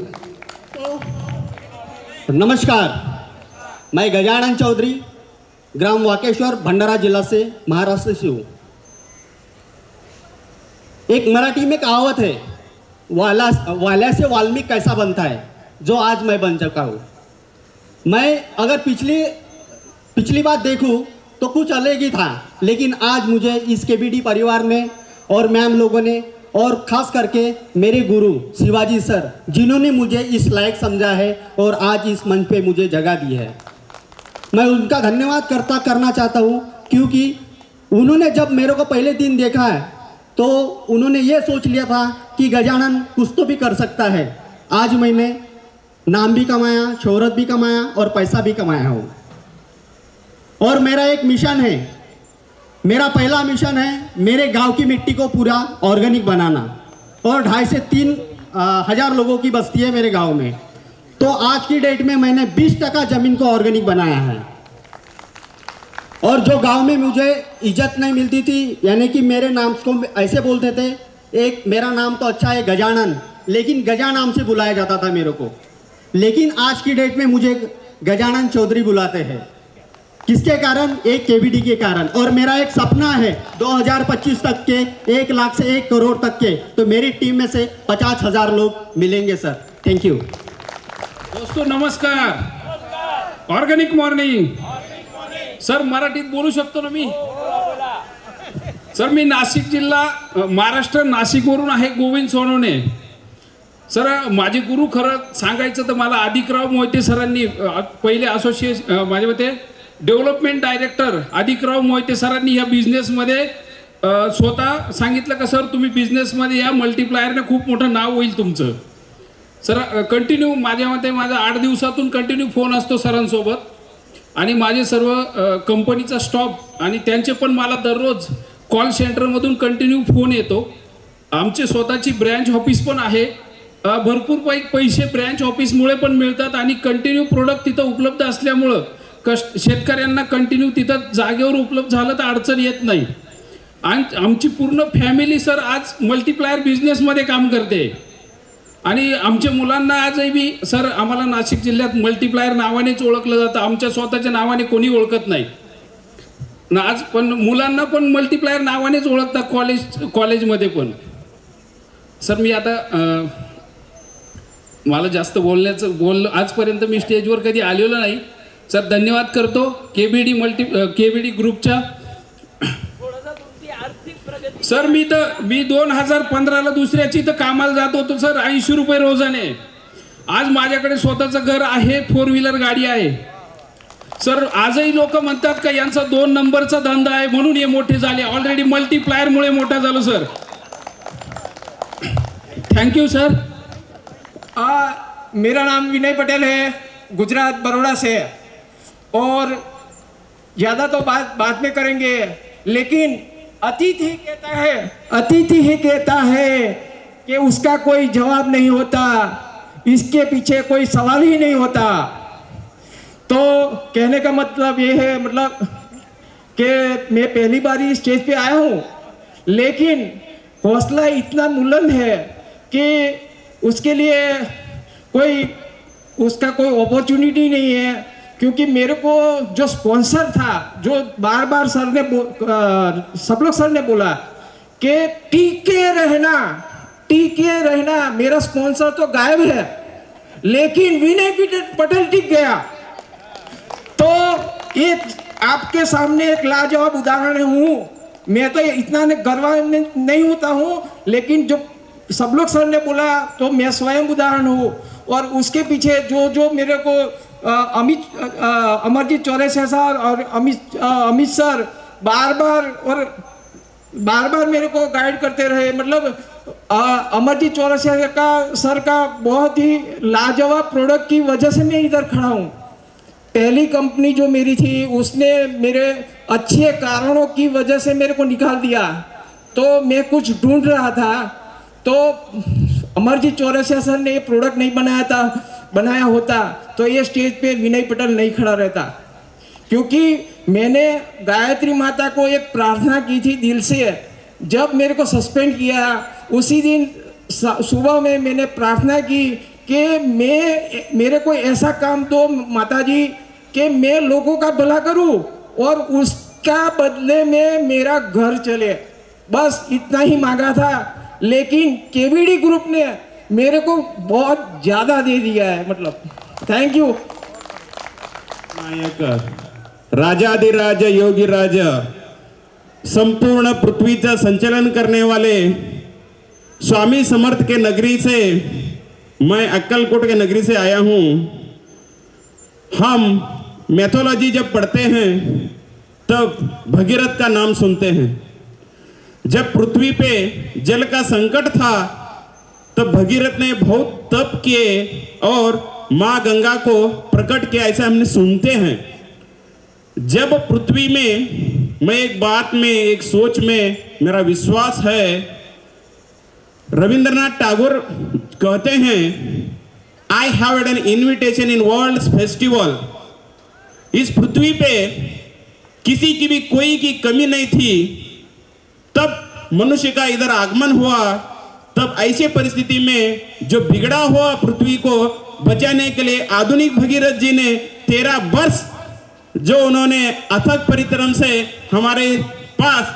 नमस्कार, मैं गजानन चौधरी, ग्राम वाकेश्वर, भंडारा जिला से, महाराष्ट्र से हूँ। एक मराठी में कहावत है, वाल्या से वाल्मीकि कैसा बनता है, जो आज मैं बन चुका हूँ। मैं अगर पिछली बात देखूँ तो कुछ अलग ही था, लेकिन आज मुझे इस केबीडी परिवार ने और मैम लोगों ने और ख़ास करके मेरे गुरु शिवाजी सर, जिन्होंने मुझे इस लायक समझा है और आज इस मंच पे मुझे जगह दी है, मैं उनका धन्यवाद करना चाहता हूँ। क्योंकि उन्होंने जब मेरे को पहले दिन देखा है तो उन्होंने ये सोच लिया था कि गजानन कुछ तो भी कर सकता है। आज मैंने नाम भी कमाया, शोहरत भी कमाया और पैसा भी कमाया हूँ। और मेरा एक मिशन है, मेरा पहला मिशन है मेरे गांव की मिट्टी को पूरा ऑर्गेनिक बनाना। और 2,500 से 3,000 लोगों की बस्ती है मेरे गांव में। तो आज की डेट में मैंने 20% ज़मीन को ऑर्गेनिक बनाया है। और जो गांव में मुझे इज्जत नहीं मिलती थी, यानी कि मेरे नाम को ऐसे बोलते थे, एक मेरा नाम तो अच्छा है गजानन, लेकिन गजा नाम से बुलाया जाता था मेरे को। लेकिन आज की डेट में मुझे गजानन चौधरी बुलाते हैं। किसके कारण? एक केबीडी के कारण। और मेरा एक सपना है 2025 तक के 1 लाख से 1 करोड़ तक के, तो मेरी टीम में से 50,000 लोग मिलेंगे सर। थैंक यू दोस्तों, नमस्कार, ऑर्गॅनिक मॉर्निंग। सर मराठीत बोलू शकतो ना मी? सर मी नाशिक जिल्हा, महाराष्ट्र, नाशिकवरून आहे, गोविंद सोनवणे। सर माझे गुरु खरं सांगायचं तर मला अधिकराव मोहिते सरांनी पहिले असोसिएशन, माझे मते डेव्हलपमेंट डायरेक्टर अधिकराव मोहिते सरांनी या बिझनेसमध्ये स्वतः सांगितलं का सर तुम्ही बिझनेसमध्ये या, मल्टीप्लायरने खूप मोठं नाव होईल तुमचं। सर कंटिन्यू माझ्या मते माझा 8 दिवसातून कंटिन्यू फोन असतो सरांसोबत, आणि माझे सर्व कंपनीचा स्टॉप आणि त्यांचे पण मला दररोज कॉल सेंटरमधून कंटिन्यू फोन येतो। आमचे स्वतःची ब्रँच ऑफिस पण आहे, भरपूर पैसे ब्रँच ऑफिसमुळे पण मिळतात आणि कंटिन्यू प्रोडक्ट तिथं उपलब्ध असल्यामुळं शेतकऱ्यांना कंटिन्यू तिथं जागेवर उपलब्ध झालं तर अडचण येत नाही। आणि आमची पूर्ण फॅमिली सर आज मल्टीप्लायर बिझनेसमध्ये काम करते आणि आमच्या मुलांना आजही बी सर आम्हाला नाशिक जिल्ह्यात मल्टीप्लायर नावानेच ओळखलं जातं, आमच्या स्वतःच्या नावाने कोणी ओळखत नाही। ना आज पण मुलांना पण मल्टीप्लायर नावानेच ओळखतात कॉलेजमध्ये पण. सर मी आता मला जास्त बोललो आजपर्यंत मी स्टेजवर कधी आलेलो नाही. सर धन्यवाद करतो केबीडी ग्रुपच्या. सर मी 2015ला दुसऱ्याची तर कामाला जात होतो सर, 80 रुपये रोजाने. आज माझ्याकडे स्वतःचं घर आहे, 4 व्हीलर गाडी आहे. सर आजही लोक म्हणतात का यांचा 2 नंबरचा धंदा आहे म्हणून हे मोठे झाले. ऑलरेडी मल्टीप्लायरमुळे मोठा झालो सर. Thank you sir. मेरा नाम विनय पटेल है, गुजरात बड़ौदा से. और ज़्यादा तो बाद में करेंगे, लेकिन अतिथि ही कहता है कि उसका कोई जवाब नहीं होता, इसके पीछे कोई सवाल ही नहीं होता. तो कहने का मतलब ये है, मतलब कि मैं पहली बार ही स्टेज पे आया हूँ, लेकिन हौसला इतना बुलंद है कि उसके लिए उसका कोई अपॉर्चुनिटी नहीं है. क्योंकि मेरे को जो स्पॉन्सर था, जो बार बार सब लोग सर ने बोला कि टीके रहना. मेरा स्पॉन्सर तो गायब है, लेकिन विनय पटेल टिक गया. तो एक आपके सामने एक लाजवाब उदाहरण हूँ. मैं तो इतना गर्व नहीं होता हूँ, लेकिन जो सब लोग सर ने बोला तो मैं स्वयं उदाहरण हूँ. और उसके पीछे जो मेरे को अमरजीत चौरसिया सर और अमित सर बार बार मेरे को गाइड करते रहे. मतलब अमरजीत चौरसिया सर का बहुत ही लाजवाब प्रोडक्ट की वजह से मैं इधर खड़ा हूँ. पहली कंपनी जो मेरी थी उसने मेरे अच्छे कारणों की वजह से मेरे को निकाल दिया. तो मैं कुछ ढूंढ रहा था, तो अमरजीत चौरसिया सर ने ये प्रोडक्ट नहीं बनाया होता तो ये स्टेज पे विनय पटेल नहीं खड़ा रहता. क्योंकि मैंने गायत्री माता को एक प्रार्थना की थी दिल से. जब मेरे को सस्पेंड किया उसी दिन सुबह में मैंने प्रार्थना की कि मेरे को ऐसा काम दो माता जी कि मैं लोगों का भला करूं और उसका बदले में मेरा घर चले. बस इतना ही मांगा था, लेकिन केबीडी ग्रुप ने मेरे को बहुत ज़्यादा दे दिया है. मतलब थैंक यू. नायक राजाधिराज योगीराज संपूर्ण पृथ्वीचं संचालन करने वाले स्वामी समर्थ के नगरी से, मैं अक्कलकोट के नगरी से आया हूँ. हम मैथोलॉजी जब पढ़ते हैं तब भगीरथ का नाम सुनते हैं. जब पृथ्वी पे जल का संकट था तब भगीरथ ने बहुत तप किए और माँ गंगा को प्रकट किया, ऐसा हमने सुनते हैं. जब पृथ्वी में मैं एक बात में, एक सोच में मेरा विश्वास है. रविंद्रनाथ टैगोर कहते हैं, I have an invitation in world festival. इस पृथ्वी पे किसी की भी कोई की कमी नहीं थी. तब मनुष्य का इधर आगमन हुआ. तब ऐसे परिस्थिति में जो बिगड़ा हुआ पृथ्वी को बचाने के लिए आधुनिक भगीरथ जी ने 13 वर्ष जो उन्होंने अथक परिश्रम से हमारे पास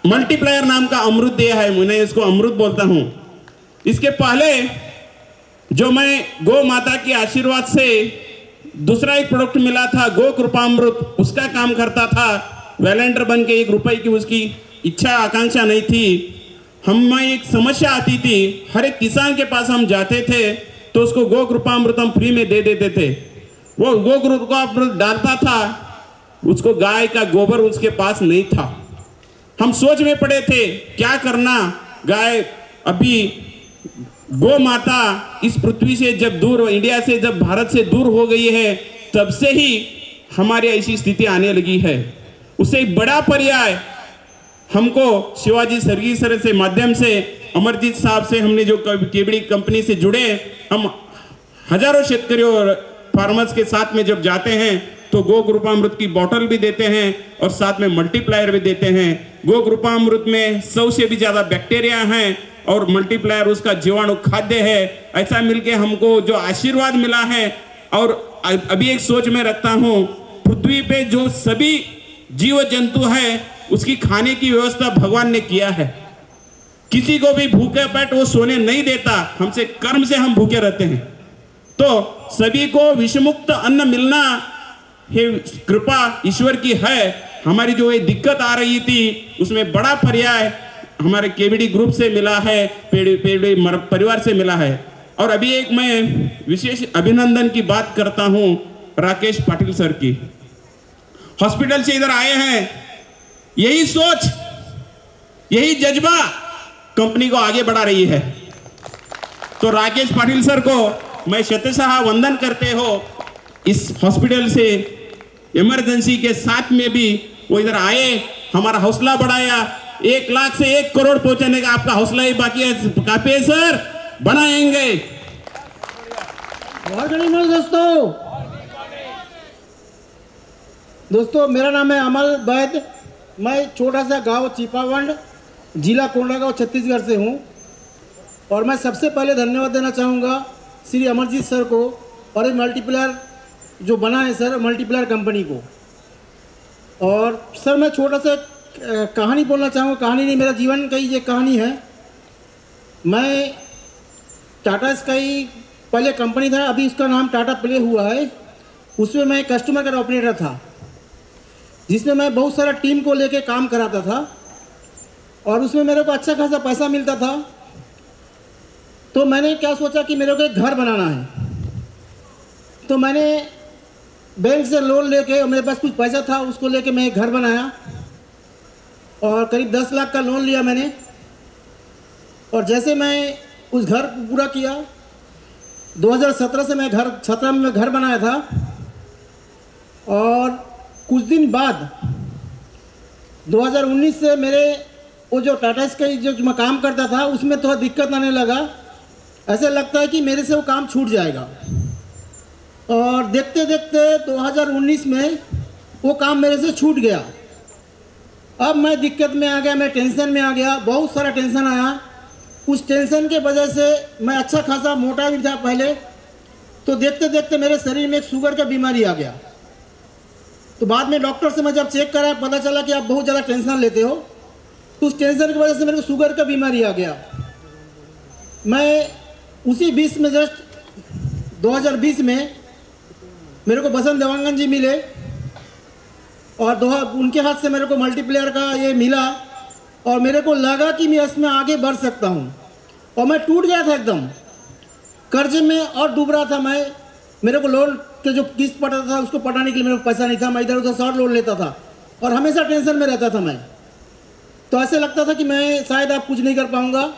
मल्टीप्लायर नाम का अमृत दिया है. मैं इसको अमृत बोलता हूँ. इसके पहले जो मैं गौ माता के आशीर्वाद से दूसरा एक प्रोडक्ट मिला था, गो कृपामृत, उसका काम करता था. वॉलंटियर बन के 1 रुपए की उसकी इच्छा आकांक्षा नहीं थी. हमें एक समस्या आती थी, हर एक किसान के पास हम जाते थे तो उसको गो कृपामृत हम फ्री में दे देते थे. वो गो कृपामृत डालता था, उसको गाय का गोबर उसके पास नहीं था. हम सोच में पड़े थे क्या करना. गाय अभी गो माता इस पृथ्वी से जब दूर, इंडिया से जब भारत से दूर हो गई है, तब से ही हमारी ऐसी स्थिति आने लगी है. उससे एक बड़ा पर्याय हमको शिवाजी सर्विस से माध्यम से अमरजीत साहब से हमने जो केबीडी कंपनी से जुड़े, हम हजारों शेतकरी और फार्मर्स के साथ में जब जाते हैं तो गो कृपामृत की बोतल भी देते हैं और साथ में मल्टीप्लायर भी देते हैं. गो कृपामृत में 100 से भी ज़्यादा बैक्टीरिया हैं और मल्टीप्लायर उसका जीवाणु खाद्य है. ऐसा मिलके हमको जो आशीर्वाद मिला है. और अभी एक सोच में रखता हूँ, पृथ्वी पे जो सभी जीव जंतु है उसकी खाने की व्यवस्था भगवान ने किया है। किसी को भी भूखे पेट वो सोने नहीं देता, हमसे कर्म से हम भूखे रहते हैं। तो सभी को विषमुक्त अन्न मिलना ये कृपा ईश्वर की है। हमारी जो ये दिक्कत आ रही थी उसमें बड़ा पर्याय हमारे केवीडी ग्रुप से मिला है, पेड़ी परिवार से मिला है। और अभी एक मैं विशेष अभिनंदन की बात करता हूं राकेश पाटिल सर की। हॉस्पिटल से इधर आए हैं, यही सोच यही जज्बा कंपनी को आगे बढ़ा रही है। तो राकेश पाटिल सर को मैं शतशः वंदन करते हो। इस हॉस्पिटल से इमरजेंसी के साथ में भी वो इधर आए, हमारा हौसला बढ़ाया। 1 लाख से 1 करोड़ पहुंचाने का आपका हौसला ही बाकी है। काफी है सर, बनाएंगे। दोस्तों मेरा नाम है अमल वैद। मैं छोटा सा गांव चिपावंड, जिला कोंडागांव, छत्तीसगढ़ से हूं। और मैं सबसे पहले धन्यवाद देना चाहूँगा श्री अमरजीत सर को और ये मल्टीप्लायर जो बना है सर, मल्टीप्लायर कंपनी को। और सर मैं छोटा सा कहानी बोलना चाहूँगा। कहानी नहीं, मेरा जीवन का ही ये कहानी है। मैं टाटा स्काई पहले कंपनी था, अभी उसका नाम टाटा प्ले हुआ है। उसमें मैं कस्टमर केयर ऑपरेटर था, जिसमें मैं बहुत सारा टीम को लेके काम कराता था और उसमें मेरे को अच्छा खासा पैसा मिलता था। तो मैंने क्या सोचा कि मेरे को एक घर बनाना है। तो मैंने बैंक से लोन लेके, और मेरे पास कुछ पैसा था, उसको लेके मैं एक घर बनाया और करीब 10 लाख का लोन लिया मैंने। और जैसे मैं उस घर को पूरा किया, 2017 से मैं 17 में घर बनाया था। और कुछ दिन बाद 2019 से मेरे वो जो टाटा स्काई जो मैं काम करता था उसमें थोड़ा दिक्कत आने लगा। ऐसा लगता है कि मेरे से वो काम छूट जाएगा। और देखते देखते 2019 में वो काम मेरे से छूट गया। अब मैं दिक्कत में आ गया, मैं टेंशन में आ गया, बहुत सारा टेंशन आया। उस टेंशन के वजह से मैं अच्छा खासा मोटा भी था पहले। तो देखते देखते मेरे शरीर में एक शुगर का बीमारी आ गया। तो बाद में डॉक्टर से मैं जब चेक करा, पता चला कि आप बहुत ज़्यादा टेंशन लेते हो। तो उस टेंशन की वजह से मेरे को शुगर का बीमारी आ गया। मैं उसी 20 में जस्ट 2020 में मेरे को बसंत देवांगन जी मिले और उनके हाथ से मेरे को मल्टीप्लेयर का ये मिला और मेरे को लगा कि मैं इसमें आगे बढ़ सकता हूँ। और मैं टूट गया था एकदम, कर्जे में और डूब रहा था मैं। मेरे को लोन के जो किस्त पड़ता था उसको पटाने के लिए मेरे को पैसा नहीं था। मैं इधर उधर शॉर्ट लोन लेता था और हमेशा टेंशन में रहता था मैं। तो ऐसे लगता था कि मैं शायद आप कुछ नहीं कर पाऊँगा।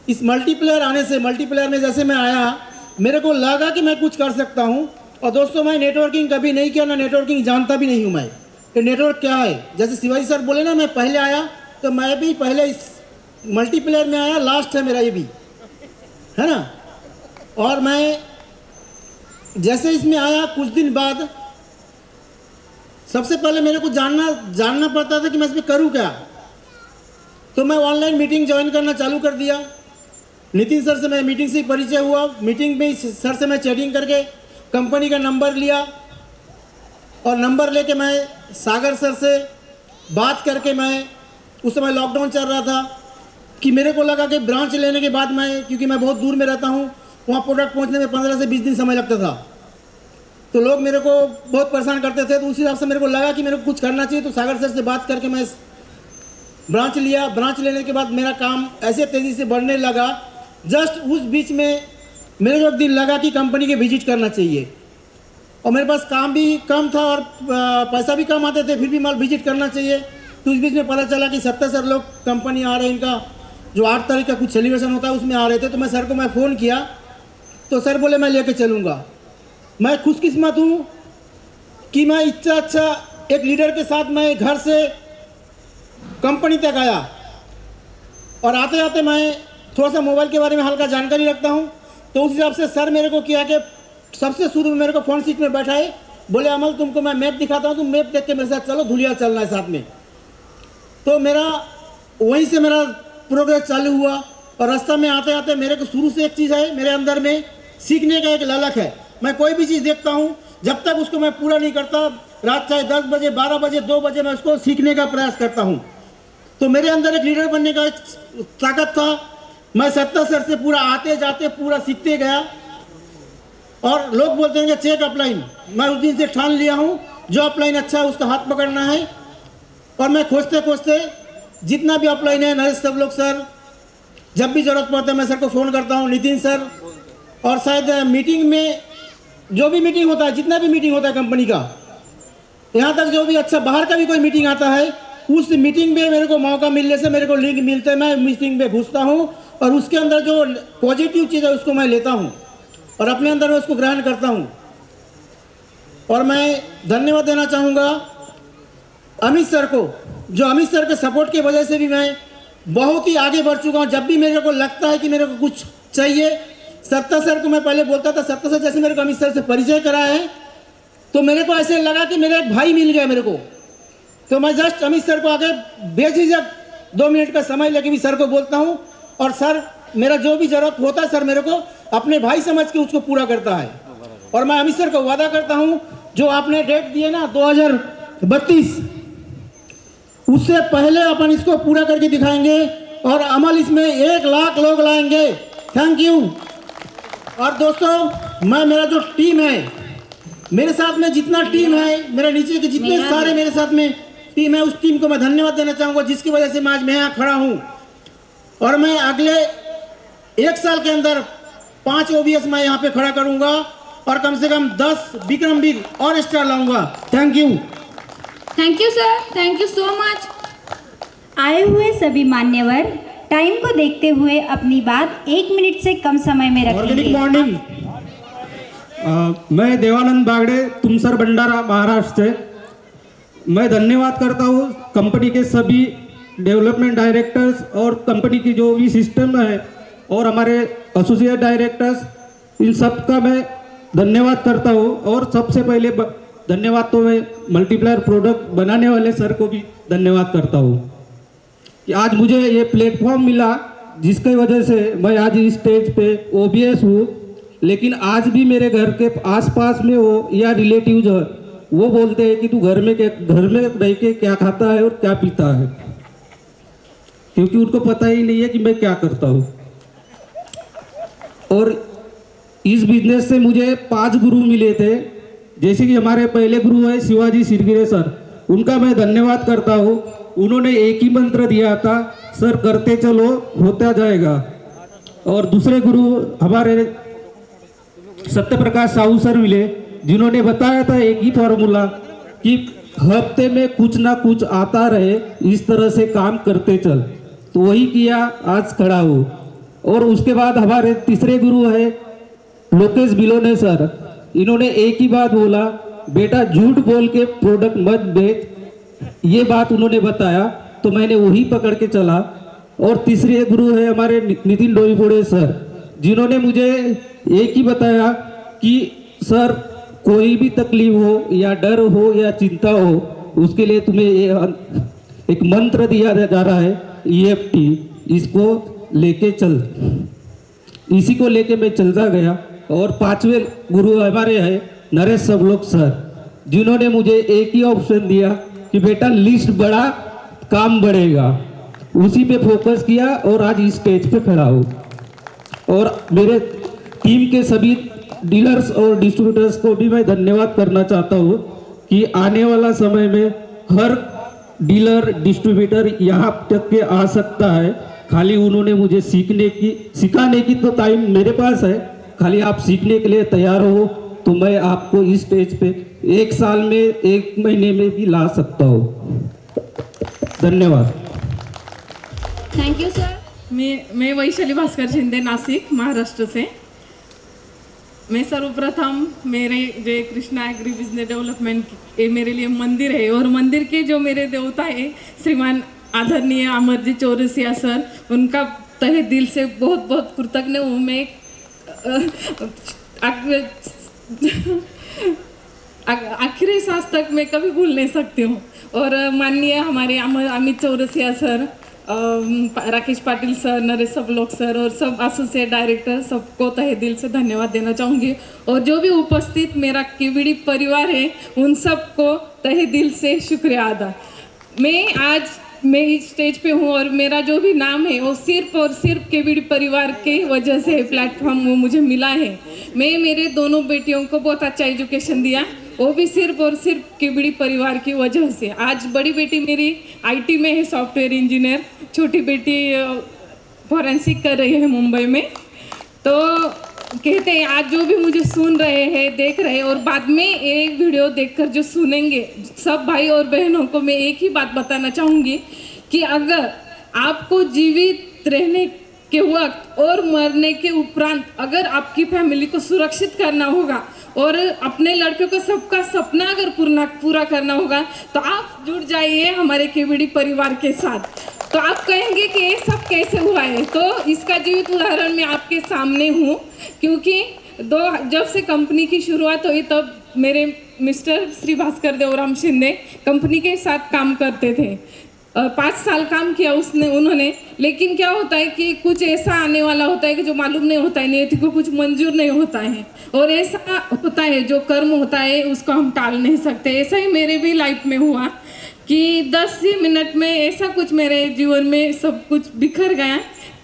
इस मल्टीप्लेयर आने से, मल्टीप्लेयर में जैसे मैं आया, मेरे को लगा कि मैं कुछ कर सकता हूँ। और दोस्तों मैं नेटवर्किंग कभी नहीं किया, ना नेटवर्किंग जानता भी नहीं हूँ मैं। ये नेटवर्क क्या है, जैसे शिवाजी सर बोले ना, मैं पहले आया तो मैं भी पहले इस मल्टीप्लेयर में आया, लास्ट है मेरा ये भी, है ना। और मैं जैसे इसमें आया कुछ दिन बाद, सबसे पहले मेरे को जानना पड़ता था कि मैं इसमें करूँ क्या। तो मैं ऑनलाइन मीटिंग ज्वाइन करना चालू कर दिया। नितिन सर से मैं मीटिंग से परिचय हुआ। मीटिंग में सर से मैं चैटिंग करके कंपनी का नंबर लिया और नंबर लेके मैं सागर सर से बात करके, मैं उस समय लॉकडाउन चल रहा था, कि मेरे को लगा कि ब्रांच लेने के बाद मैं, क्योंकि मैं बहुत दूर में रहता हूँ, वहाँ प्रोडक्ट पहुँचने में 15 से 20 दिन समय लगता था। तो लोग मेरे को बहुत परेशान करते थे। तो उस हिसाब से मेरे को लगा कि मेरे को कुछ करना चाहिए। तो सागर सर से बात करके मैं ब्रांच लिया। ब्रांच लेने के बाद मेरा काम ऐसे तेज़ी से बढ़ने लगा। जस्ट उस बीच में मेरे को एक दिन लगा कि कंपनी के विजिट करना चाहिए। और मेरे पास काम भी कम था और पैसा भी कम आते थे, फिर भी माल विजिट करना चाहिए। तो उस बीच में पता चला कि 70 सर लोग कंपनी आ रहे हैं, इनका जो 8 तारीख का कुछ सेलिब्रेशन होता है उसमें आ रहे थे। तो मैं सर को मैं फ़ोन किया तो सर बोले मैं लेके चलूँगा। मैं खुशकिस्मत हूँ कि मैं इतना अच्छा एक लीडर के साथ मैं घर से कंपनी तक आया। और आते आते मैं थोड़ा सा मोबाइल के बारे में हल्का जानकारी रखता हूँ। तो उस हिसाब से सर मेरे को किया कि सबसे शुरू में मेरे को फ्रंट सीट में बैठाए, बोले अमल तुमको मैं मैप दिखाता हूँ, तुम मैप देख के मेरे साथ चलो, धुलिया चलना है साथ में। तो मेरा वहीं से मेरा प्रोग्रेस चालू हुआ। और रास्ता में आते आते मेरे को शुरू से एक चीज़ है मेरे अंदर में, सीखने का एक ललक है। मैं कोई भी चीज़ देखता हूँ, जब तक उसको मैं पूरा नहीं करता रात चाहे 10 बजे 12 बजे 2 बजे मैं उसको सीखने का प्रयास करता हूँ। तो मेरे अंदर एक लीडर बनने का ताकत था। मैं सत्ता सर से पूरा आते जाते पूरा सीखते गया। और लोग बोलते हैं कि चेक अपलाइन, मैं उस दिन से ठान लिया हूँ जो अपलाइन अच्छा है उसका हाथ पकड़ना है। और मैं खोजते खोजते जितना भी अपलाइन है, नरेश सब लोग सर, जब भी ज़रूरत पड़ता है मैं सर को फ़ोन करता हूँ, नितिन सर। और शायद मीटिंग में जो भी मीटिंग होता है, जितना भी मीटिंग होता है कंपनी का, यहाँ तक जो भी अच्छा बाहर का भी कोई मीटिंग आता है, उस मीटिंग में मेरे को मौका मिलने से मेरे को लिंक मिलते हैं, मैं मीटिंग में घुसता हूँ और उसके अंदर जो पॉजिटिव चीज़ है उसको मैं लेता हूँ और अपने अंदर में उसको ग्रहण करता हूँ। और मैं धन्यवाद देना चाहूँगा अमित सर को, जो अमित सर के सपोर्ट की वजह से भी मैं बहुत ही आगे बढ़ चुका हूँ। जब भी मेरे को लगता है कि मेरे को कुछ चाहिए, सत्ता सर को मैं पहले बोलता था, सत्ता सर जैसे मेरे को अमित सर से परिचय कराया है तो मेरे को ऐसे लगा कि मेरा एक भाई मिल गया मेरे को। तो मैं जस्ट अमित सर को आगे बेझिझक 2 मिनट का समय लेके भी सर को बोलता हूँ और सर मेरा जो भी जरूरत होता है सर मेरे को अपने भाई समझ के उसको पूरा करता है। और मैं अमित सर को वादा करता हूँ जो आपने डेट दिए ना 2032, उससे पहले अपन इसको पूरा करके दिखाएंगे और अमल इसमें 1 लाख लोग लाएंगे। Thank you. और दोस्तों मैं मेरा जो टीम है, मेरे साथ में जितना टीम है, मेरे नीचे के जितने सारे मेरे साथ में टीम है, उस टीम को मैं धन्यवाद देना चाहूँगा जिसकी वजह से मैं आज मैं यहाँ खड़ा हूँ। और मैं अगले 1 साल के अंदर 5 OBS मैं यहाँ पे खड़ा करूँगा और कम से कम 10 विक्रमवीर और स्टार लाऊंगा। Thank you. Thank you sir, thank you so much. आए हुए सभी मान्यवर टाइम को देखते हुए अपनी बात 1 मिनट से कम समय में ऑर्गेनिक रखेंगे। मॉर्निंग। मैं देवानंद बागड़े, तुमसर भंडारा, महाराष्ट्र से। मैं धन्यवाद करता हूँ कंपनी के सभी डेवलपमेंट डायरेक्टर्स और कंपनी की जो भी सिस्टम है और हमारे एसोसिएट डायरेक्टर्स, इन सब का मैं धन्यवाद करता हूँ। और सबसे पहले धन्यवाद तो मैं मल्टीप्लायर प्रोडक्ट बनाने वाले सर को भी धन्यवाद करता हूँ कि आज मुझे ये प्लेटफॉर्म मिला जिसकी वजह से मैं आज इस स्टेज पे OBS हूँ। लेकिन आज भी मेरे घर के आसपास में हो या रिलेटिव्स हो, वो बोलते हैं कि तू घर में रह के क्या खाता है और क्या पीता है, क्योंकि उनको पता ही नहीं है कि मैं क्या करता हूँ। और इस बिजनेस से मुझे 5 गुरु मिले थे, जैसे कि हमारे पहले गुरु है शिवाजी सिरगिरे सर, उनका मैं धन्यवाद करता हूँ। उन्होंने एक ही मंत्र दिया था, सर करते चलो होता जाएगा। और दूसरे गुरु हमारे सत्य प्रकाश साहू सर मिले, जिन्होंने बताया था एक ही फॉर्मूला कि हफ्ते में कुछ ना कुछ आता रहे, इस तरह से काम करते चल। तो वही किया, आज खड़ा हूँ। और उसके बाद हमारे तीसरे गुरु है लोकेश बिलोने सर, इन्होंने एक ही बात बोला, बेटा झूठ बोल के प्रोडक्ट मत बेच, ये बात उन्होंने बताया तो मैंने वही पकड़ के चला। और तीसरे गुरु है हमारे नितिन डोईफोड़े सर, जिन्होंने मुझे एक ही बताया कि सर कोई भी तकलीफ हो या डर हो या चिंता हो, उसके लिए तुम्हें एक मंत्र दिया जा रहा है EFT, इसको लेके चल। इसी को लेके मैं चलता गया। और 5वें गुरु हमारे हैं नरेश सबलोक सर, जिन्होंने मुझे एक ही ऑप्शन दिया कि बेटा लिस्ट बढ़ा काम बढ़ेगा, उसी पे फोकस किया और आज इस स्टेज पे खड़ा हूँ। और मेरे टीम के सभी डीलर्स और डिस्ट्रीब्यूटर्स को भी मैं धन्यवाद करना चाहता हूँ कि आने वाला समय में हर डीलर डिस्ट्रीब्यूटर यहाँ तक के आ सकता है। खाली उन्होंने मुझे सिखाने की तो टाइम मेरे पास है, खाली आप सीखने के लिए तैयार हो तो मैं आपको इस स्टेज पे 1 साल में 1 महीने में भी ला सकता हूँ। धन्यवाद। Thank you sir. मैं वैशाली भास्कर शिंदे, नासिक, महाराष्ट्र से। मैं सर्वप्रथम मेरे जो कृष्णा एग्री बिजनेस डेवलपमेंट, ये मेरे लिए मंदिर है और मंदिर के जो मेरे देवता है श्रीमान आदरणीय अमरजी चौरसिया सर, उनका तहे दिल से बहुत बहुत कृतज्ञ हूँ मैं। आखिरी सांस तक मैं कभी भूल नहीं सकती हूँ। और माननीय हमारे Amit Chaurasia sir, Rakesh Patil sir, Naresh Sablok sir और सब एसोसिएट डायरेक्टर सबको तहे दिल से धन्यवाद देना चाहूँगी। और जो भी उपस्थित मेरा केवीडी परिवार है उन सबको तहे दिल से शुक्रिया अदा। मैं इस स्टेज पे हूँ और मेरा जो भी नाम है वो सिर्फ और सिर्फ केवीडी परिवार के वजह से प्लेटफॉर्म वो मुझे मिला है। मैं मेरे दोनों बेटियों को बहुत अच्छा एजुकेशन दिया, वो भी सिर्फ और सिर्फ केवीडी परिवार की वजह से। आज बड़ी बेटी मेरी आईटी में है, सॉफ्टवेयर इंजीनियर, छोटी बेटी फॉरेंसिक कर रही है मुंबई में। तो कहते हैं आज जो भी मुझे सुन रहे हैं, देख रहे हैं और बाद में एक वीडियो देखकर जो सुनेंगे, सब भाई और बहनों को मैं एक ही बात बताना चाहूँगी कि अगर आपको जीवित रहने के वक्त और मरने के उपरांत अगर आपकी फैमिली को सुरक्षित करना होगा और अपने लड़के को सबका सपना अगर पूरा करना होगा तो आप जुड़ जाइए हमारे केवीडी परिवार के साथ। तो आप कहेंगे कि ये सब कैसे हुआ है, तो इसका जीवित उदाहरण मैं आपके सामने हूँ। क्योंकि जब से कंपनी की शुरुआत हुई तब मेरे मिस्टर श्री भास्कर देवराम शिंदे कंपनी के साथ काम करते थे। 5 साल काम किया उन्होंने। लेकिन क्या होता है कि कुछ ऐसा आने वाला होता है कि जो मालूम नहीं होता है, नियति को कुछ मंजूर नहीं होता है और ऐसा होता है जो कर्म होता है उसको हम टाल नहीं सकते। ऐसा ही मेरे भी लाइफ में हुआ कि 10 ही मिनट में ऐसा कुछ मेरे जीवन में सब कुछ बिखर गया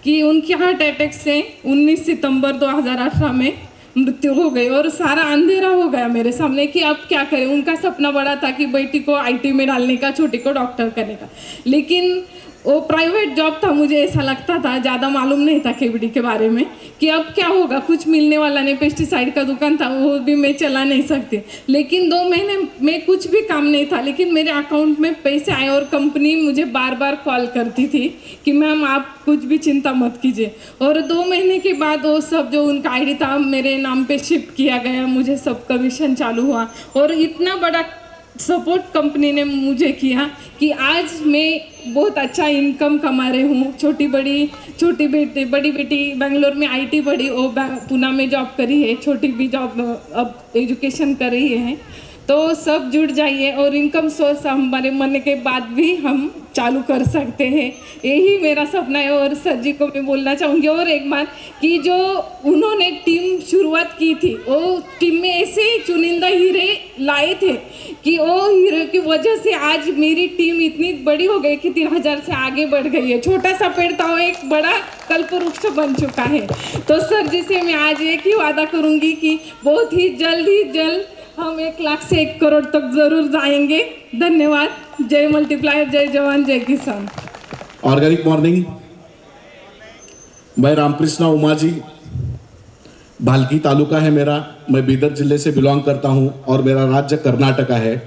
कि उनकी हार्ट अटैक से 19 सितंबर 2018 में मृत्यु हो गई और सारा अंधेरा हो गया मेरे सामने कि अब क्या करें। उनका सपना बड़ा था कि बेटी को आईटी में डालने का, छोटी को डॉक्टर करने का, लेकिन वो प्राइवेट जॉब था। मुझे ऐसा लगता था, ज़्यादा मालूम नहीं था केवीडी के बारे में कि अब क्या होगा, कुछ मिलने वाला नहीं। पेस्टिसाइड का दुकान था वो भी मैं चला नहीं सकती। लेकिन 2 महीने में कुछ भी काम नहीं था, लेकिन मेरे अकाउंट में पैसे आए और कंपनी मुझे बार बार कॉल करती थी कि मैम आप कुछ भी चिंता मत कीजिए। और 2 महीने के बाद वो सब जो उनका आईडी था मेरे नाम पे शिफ्ट किया गया, मुझे सब कमीशन चालू हुआ और इतना बड़ा सपोर्ट कंपनी ने मुझे किया कि आज मैं बहुत अच्छा इनकम कमा रही हूँ। बड़ी बेटी बेंगलोर में आईटी पढ़ी, वो पुणे में जॉब करी है, छोटी भी जॉब अब एजुकेशन कर रही है। तो सब जुड़ जाइए और इनकम सोर्स हमारे मरने के बाद भी हम चालू कर सकते हैं, यही मेरा सपना है। और सर जी को मैं बोलना चाहूँगी और एक बार कि जो उन्होंने टीम शुरुआत की थी, वो टीम में ऐसे चुनिंदा हीरे लाए थे कि वो हीरो की वजह से आज मेरी टीम इतनी बड़ी हो गई कि 3000 से आगे बढ़ गई है। छोटा सा पेड़ था वो एक बड़ा कल्पवृक्ष बन चुका है। तो सर जी से मैं आज एक ही वादा करूँगी कि बहुत ही जल्द हम 1 लाख से 1 करोड़ तक जरूर जाएंगे। धन्यवाद। जय मल्टीप्लायर, जय जवान, जय किसान। Organic morning. मैं रामकृष्णा उमा जी, भालकी तालुका है मेरा, मैं बीदर जिले से बिलोंग करता हूं और मेरा राज्य कर्नाटका है।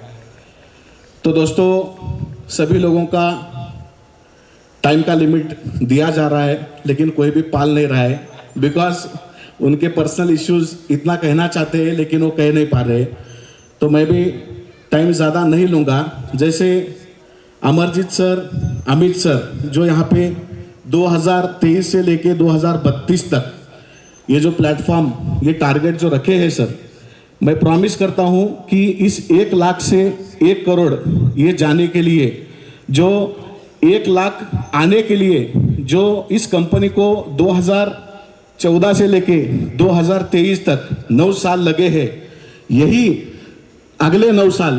तो दोस्तों, सभी लोगों का टाइम का लिमिट दिया जा रहा है लेकिन कोई भी पाल नहीं रहा है, बिकॉज उनके पर्सनल इश्यूज इतना कहना चाहते हैं लेकिन वो कह नहीं पा रहे। तो मैं भी टाइम ज़्यादा नहीं लूँगा। जैसे अमरजीत सर, अमित सर जो यहाँ पे 2023 से लेके 2032 तक ये जो प्लेटफॉर्म, ये टारगेट जो रखे हैं सर, मैं प्रॉमिस करता हूँ कि इस 1 लाख से 1 करोड़ ये जाने के लिए, जो 1 लाख आने के लिए जो इस कंपनी को 2014 से लेके 2023 तक 9 साल लगे हैं, यही अगले 9 साल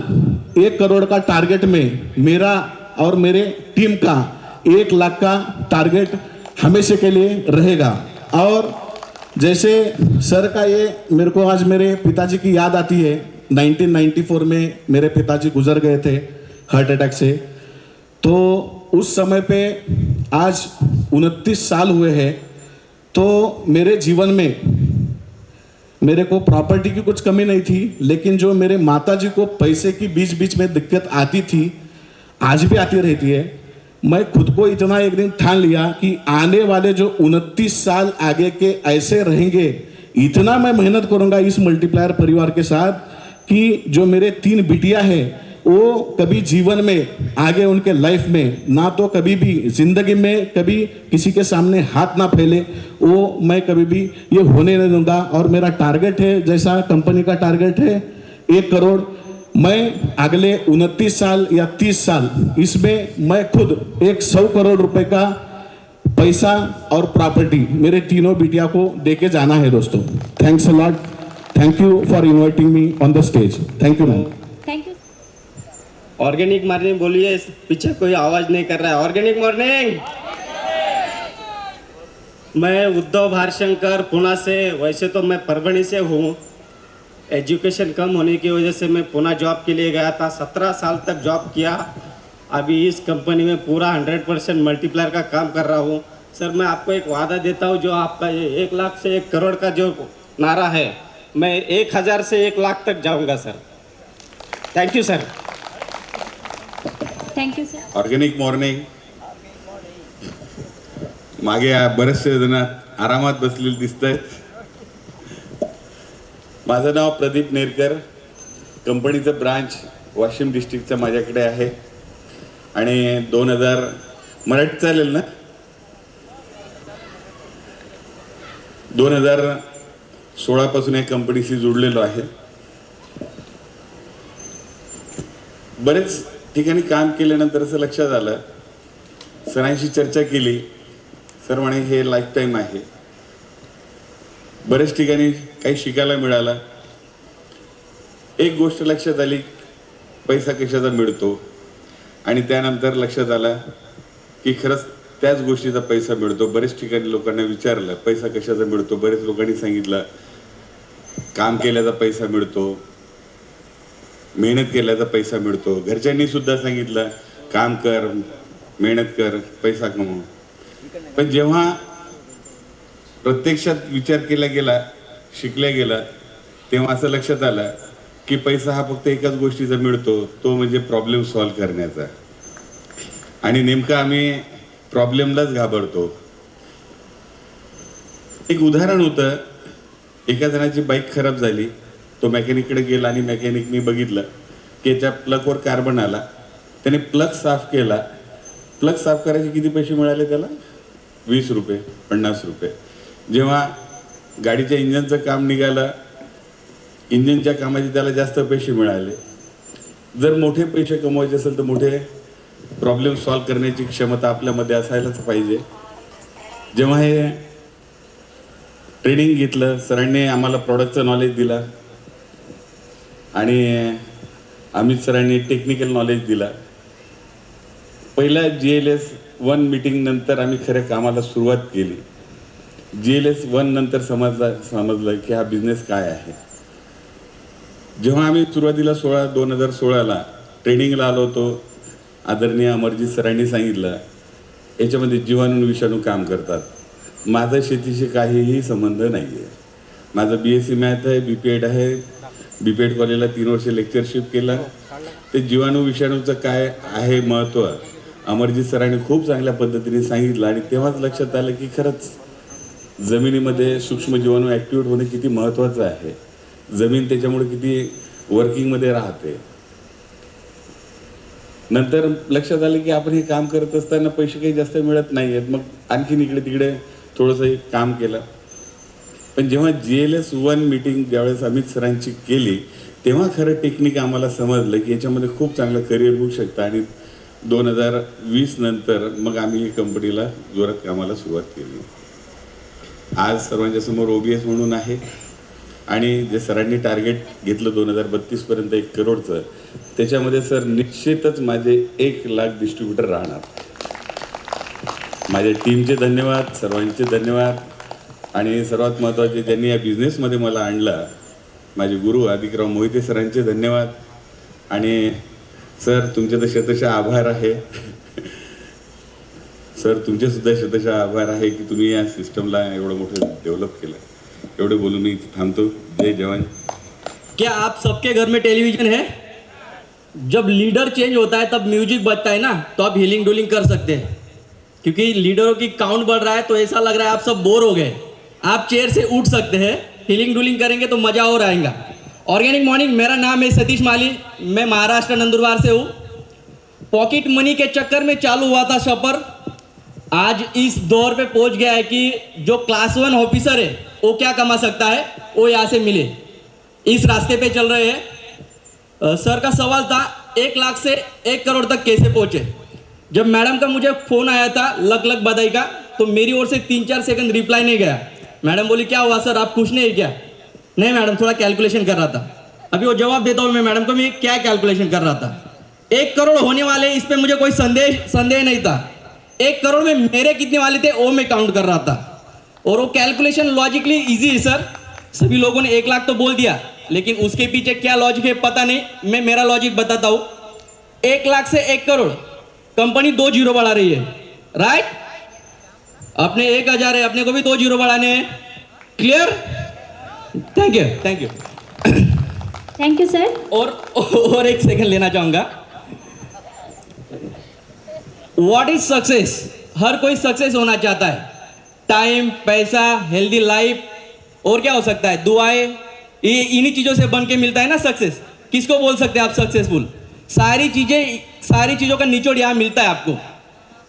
1 करोड़ का टारगेट में मेरा और मेरे टीम का 1 लाख का टारगेट हमेशा के लिए रहेगा। और जैसे सर का ये मेरे को आज मेरे पिताजी की याद आती है। 1994 में मेरे पिताजी गुजर गए थे हार्ट अटैक से। तो उस समय पे आज 29 साल हुए हैं। तो मेरे जीवन में मेरे को प्रॉपर्टी की कुछ कमी नहीं थी, लेकिन जो मेरे माताजी को पैसे की बीच बीच में दिक्कत आती थी, आज भी आती रहती है। मैं खुद को इतना एक दिन ठान लिया कि आने वाले जो 29 साल आगे के ऐसे रहेंगे, इतना मैं मेहनत करूंगा इस मल्टीप्लायर परिवार के साथ कि जो मेरे 3 बिटिया हैं वो कभी जीवन में आगे उनके लाइफ में ना तो कभी भी जिंदगी में कभी किसी के सामने हाथ ना फैले, वो मैं कभी भी ये होने नहीं दूंगा। और मेरा टारगेट है, जैसा कंपनी का टारगेट है 1 करोड़, मैं अगले 29 साल या 30 साल इसमें मैं खुद 100 करोड़ रुपए का पैसा और प्रॉपर्टी मेरे तीनों बिटिया को देके जाना है दोस्तों। Thanks a lot, thank you for inviting me on the stage. Thank you ma'am. Thank you. Organic morning बोलिए, पीछे कोई आवाज नहीं कर रहा है। Organic morning. मैं उद्धव भारशंकर पुणे से, वैसे तो मैं परभणी से हूँ। एजुकेशन कम होने की वजह से मैं पुणे जॉब के लिए गया था। 17 साल तक जॉब किया। अभी इस कंपनी में पूरा 100% मल्टीप्लायर का काम कर रहा हूँ। सर मैं आपको एक वादा देता हूँ, जो आपका ये 1 लाख से 1 करोड़ का जो नारा है, मैं 1000 से 1 लाख तक जाऊँगा sir. Thank you sir. Thank you sir. Organic morning. मागे बरेचसे जण आरामात बसलेले दिसत आहेत। माझं नाव प्रदीप नेरकर, कंपनीचं ब्रांच वाशिम डिस्ट्रिक्टचं माझ्याकडे आहे आणि 2000 मराठी चालेल ना, 2016 पासून या कंपनीशी जोडलेलो आहे। बरेच ठिकाणी काम केल्यानंतर असं लक्षात आलं, सरांशी चर्चा केली, सर म्हणे हे लाईफ टाईम आहे। बरेच ठिकाणी काही शिकायला मिळालं। एक गोष्ट लक्षात आली, पैसा कशाचा मिळतो, आणि त्यानंतर लक्षात आलं की खरंच त्याच गोष्टीचा पैसा मिळतो। बरेच ठिकाणी लोकांना विचारलं पैसा कशाचा मिळतो, बरेच लोकांनी सांगितलं काम केल्याचा पैसा मिळतो, मेहनत केल्याचा पैसा मिळतो। घरच्यांनी सुद्धा सांगितलं काम कर, मेहनत कर, पैसा कमव। पण जेव्हा प्रत्यक्षात विचार केला गेला, शिकल्या गेला, तेव्हा असं लक्षात आलं की पैसा हा फक्त एकाच गोष्टीचा मिळतो, तो म्हणजे प्रॉब्लेम सॉल्व करण्याचा। आणि नेमकं आम्ही प्रॉब्लेमलाच घाबरतो। एक उदाहरण होतं, एका जणाची बाईक खराब झाली, तो मेकॅनिककडे गेला आणि मेकॅनिकनी बघितलं की याच्या प्लगवर कार्बन आला। त्याने प्लग साफ केला। प्लग साफ करायचे किती पैसे मिळाले त्याला? 20 रुपये, 50 रुपये। जेव्हा गाडीच्या इंजनचं काम निघालं, इंजिनच्या कामाचे त्याला जास्त पैसे मिळाले। जर मोठे पैसे कमवायचे असेल तर मोठे प्रॉब्लेम सॉल्व करण्याची क्षमता आपल्यामध्ये असायलाच पाहिजे। जेव्हा हे ट्रेनिंग घेतलं, सरांनी आम्हाला प्रॉडक्टचं नॉलेज दिला आणि अमित सरांनी टेक्निकल नॉलेज दिला। पहिल्या GLS 1 मीटिंग नंतर आम्ही खऱ्या कामाला सुरुवात केली। GLS 1 नंतर समजलं की हा बिझनेस काय आहे। जेव्हा आम्ही सुरुवातीला 2016ला ट्रेनिंगला आलो होतो, आदरणीय अमरजीत सरांनी सांगितलं याच्यामध्ये जीवाणू विषाणू काम करतात। माझा शेतीशी काहीही संबंध नाही आहे। माझं BSc मॅथ आहे, BPED आहे। BPED कॉलेजला 3 वर्ष लेक्चरशिप केलं। ते जीवाणू विषाणूचं काय आहे महत्त्व अमरजीत सरांनी खूप चांगल्या पद्धतीने सांगितलं, आणि तेव्हाच लक्षात आलं की खरंच जमिनीमध्ये सूक्ष्म जीवाणू ॲक्टिवेट होणे किती महत्त्वाचं आहे। जमीन त्याच्यामुळे किती वर्किंगमध्ये राहते। नंतर लक्षात आलं की आपण हे काम करत असताना पैसे काही जास्त मिळत नाही आहेत। मग आणखीन इकडे तिकडे थोडंसं काम केलं। पण जेव्हा GLS 1 मीटिंग ज्यावेळेस अमित सरांची केली, तेव्हा खरं टेक्निक आम्हाला समजलं की याच्यामध्ये खूप चांगलं करिअर होऊ शकतं। आणि 2020 नंतर मग आम्ही ही कंपनीला जोरात कामाला सुरुवात केली। आज सर्वांच्या समोर OBS म्हणून आहे, आणि जे सरांनी टार्गेट घेतलं 2032 पर्यंत 1 करोडचं, त्याच्यामध्ये सर निश्चितच माझे 1 लाख डिस्ट्रीब्युटर राहणार। माझ्या टीमचे धन्यवाद, सर्वांचे धन्यवाद, आणि सर्वात महत्त्वाचे ज्यांनी या बिझनेसमध्ये मला आणलं, माझे गुरु अधिकराव मोहिते सरांचे धन्यवाद। आणि सर तुमचे तर शतशः आभार आहे। सर तुमचे सुद्धा शतशः आभार आहे की तुम्ही या सिस्टमला एवढं मोठं डेव्हलप केलं। एवढे बोलून मी थांबतो। जय जवान। क्या आप सबके घर में टेलीविजन है? जब लीडर चेंज होता है तब म्यूजिक बजता है ना, तो आप हीलिंग डुलिंग कर सकते हैं, क्योंकि लीडरों की काउंट बढ़ रहा है तो ऐसा लग रहा है आप सब बोर हो गए। आप चेयर से उठ सकते हैं, हीलिंग डुलिंग करेंगे तो मज़ा और आएगा। ऑर्गेनिक मॉर्निंग, मेरा नाम है सतीश माली, मैं महाराष्ट्र नंदुरबार से हूँ। पॉकेट मनी के चक्कर में चालू हुआ था सफ़र, आज इस दौर पे पहुंच गया है कि जो क्लास 1 ऑफिसर है वो क्या कमा सकता है, वो यहाँ से मिले। इस रास्ते पे चल रहे हैं। सर का सवाल था 1 लाख से 1 करोड़ तक कैसे पहुंचे। जब मैडम का मुझे फ़ोन आया था लग लग बधाई का, तो मेरी ओर से 3-4 सेकंड रिप्लाई नहीं गया। मैडम बोली क्या हुआ सर, आप खुश नहीं है क्या? नहीं मैडम, थोड़ा कैलकुलेशन कर रहा था। अभी वो जवाब देता हूँ मैं मैडम को, मैं क्या कैलकुलेशन कर रहा था। 1 करोड़ होने वाले, इस पर मुझे कोई संदेह नहीं था। 1 करोड़ में मेरे कितने वाले थे वो मैं काउंट कर रहा था, और वो कैलकुलेशन लॉजिकली ईजी है सर। सभी लोगों ने 1 लाख तो बोल दिया, लेकिन उसके पीछे क्या लॉजिक है पता नहीं। मैं मेरा लॉजिक बताता हूँ। 1 लाख से 1 करोड़, कंपनी 2 जीरो बढ़ा रही है, राइट? अपने 1000 है, अपने को भी 2 जीरो बढ़ाने हैं। Clear? Thank you, thank you, thank you sir. और 1 सेकंड लेना चाहूंगा। What is success? हर कोई सक्सेस होना चाहता है। टाइम, पैसा, हेल्दी लाइफ, और क्या हो सकता है, दुआएं, ये इन्हीं चीजों से बन के मिलता है ना सक्सेस। किसको बोल सकते हैं आप सक्सेसफुल? सारी चीजों का निचोड़ यहाँ मिलता है आपको।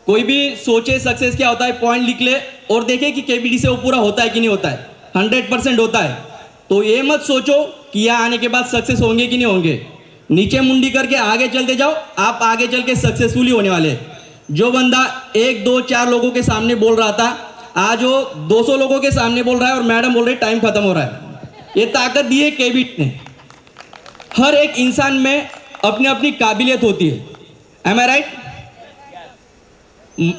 कोई भी सोचे सक्सेस क्या होता है, पॉइंट लिख ले और देखे कि केबीडी से वो पूरा होता है कि नहीं होता है। 100% होता है। तो ये मत सोचो कि यहाँ आने के बाद सक्सेस होंगे कि नहीं होंगे। नीचे मुंडी करके आगे चलते जाओ, आप आगे चल के सक्सेसफुल होने वाले। जो बंदा 1, 2, 4 लोगों के सामने बोल रहा था, आज वो 200 लोगों के सामने बोल रहा है और मैडम बोल रही टाइम खत्म हो रहा है। ये ताकत दी है केबीडी ने। हर एक इंसान में अपनी अपनी काबिलियत होती है। एम आई राइट?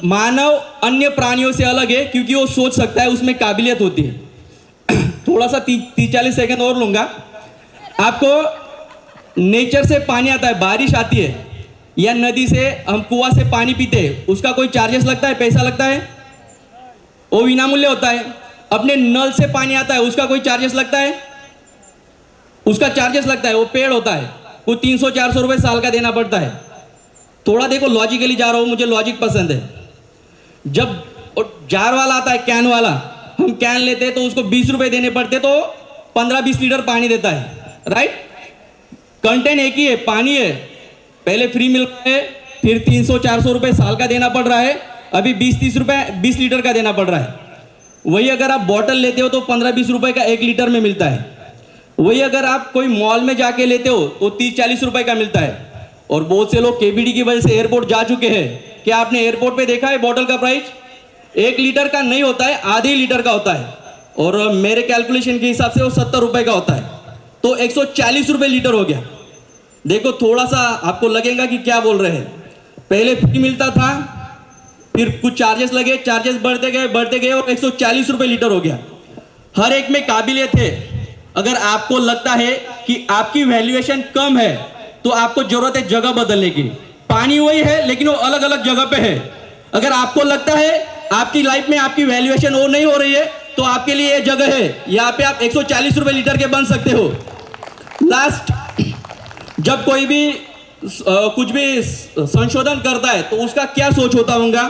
मानव अन्य प्राणियों से अलग है क्योंकि वो सोच सकता है, उसमें काबिलियत होती है। थोड़ा सा 30-40 सेकंड और लूंगा। आपको नेचर से पानी आता है, बारिश आती है या नदी से हम कुआं से पानी पीते हैं, उसका कोई चार्जेस लगता है, पैसा लगता है? वो विनामूल्य होता है। अपने नल से पानी आता है, उसका कोई चार्जेस लगता है? उसका चार्जेस लगता है। वो पेड़ होता है, कुछ 300-400 रुपये साल का देना पड़ता है। थोड़ा देखो लॉजिकली जा रहा हूँ, मुझे लॉजिक पसंद है। जब जार वाला आता है, कैन वाला, हम कैन लेते हैं तो उसको 20 रुपये देने पड़ते, तो 15-20 लीटर पानी देता है, राइट? कंटेंट एक ही है, पानी है। पहले फ्री मिल रहा है, फिर 300-400 रुपये साल का देना पड़ रहा है, अभी 20-30 रुपये 20 लीटर का देना पड़ रहा है। वही अगर आप बॉटल लेते हो तो 15-20 रुपये का 1 लीटर में मिलता है। वही अगर आप कोई मॉल में जाके लेते हो तो 30-40 रुपये का मिलता है। और बहुत से लोग केबीडी की वजह से एयरपोर्ट जा चुके हैं। क्या आपने एयरपोर्ट पे देखा है बॉटल का प्राइस? 1 लीटर का नहीं होता है, आधे लीटर का होता है। और मेरे कैलकुलेशन के हिसाब से वो 70 रुपये का होता है, तो 140 रुपये लीटर हो गया। देखो थोड़ा सा आपको लगेगा कि क्या बोल रहे हैं। पहले फ्री मिलता था, फिर कुछ चार्जेस लगे, चार्जेस बढ़ते गए और 140 रुपये लीटर हो गया। हर एक में काबिलियत है। अगर आपको लगता है कि आपकी वैल्यूएशन कम है तो आपको जरूरत है जगह बदलने की। पानी वही है लेकिन वो अलग अलग जगह पे है। अगर आपको लगता है आपकी लाइफ में आपकी वैल्यूएशन वो नहीं हो रही है तो आपके लिए ये जगह है, यहाँ पे आप 140 रुपये लीटर के बन सकते हो। लास्ट, जब कोई भी कुछ भी संशोधन करता है तो उसका क्या सोच होता होगा,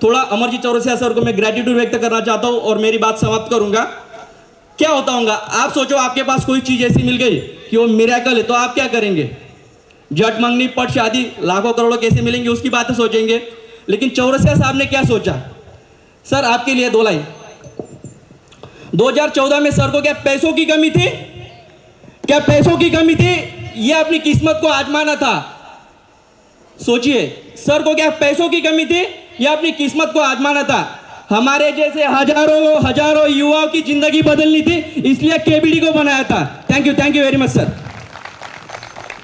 थोड़ा अमरजीत चौरसिया सर को मैं ग्रेटिट्यूड व्यक्त करना चाहता हूँ और मेरी बात समाप्त करूंगा। क्या होता होगा, आप सोचो आपके पास कोई चीज ऐसी मिल गई कि वो मिरेकल है, तो आप क्या करेंगे? जट मंगनी पट शादी लाखों करोड़ों कैसे मिलेंगे उसकी बातें सोचेंगे। लेकिन चौरसिया साहब ने क्या सोचा? सर आपके लिए 2 लाइन। 2014 में सर को क्या पैसों की कमी थी? क्या पैसों की कमी थी? ये अपनी किस्मत को आजमाना था। सोचिए, सर को क्या पैसों की कमी थी या अपनी किस्मत को आजमाना था? हमारे जैसे हजारों युवाओं की जिंदगी बदलनी थी, इसलिए केबीडी को बनाया था। Thank you very much sir.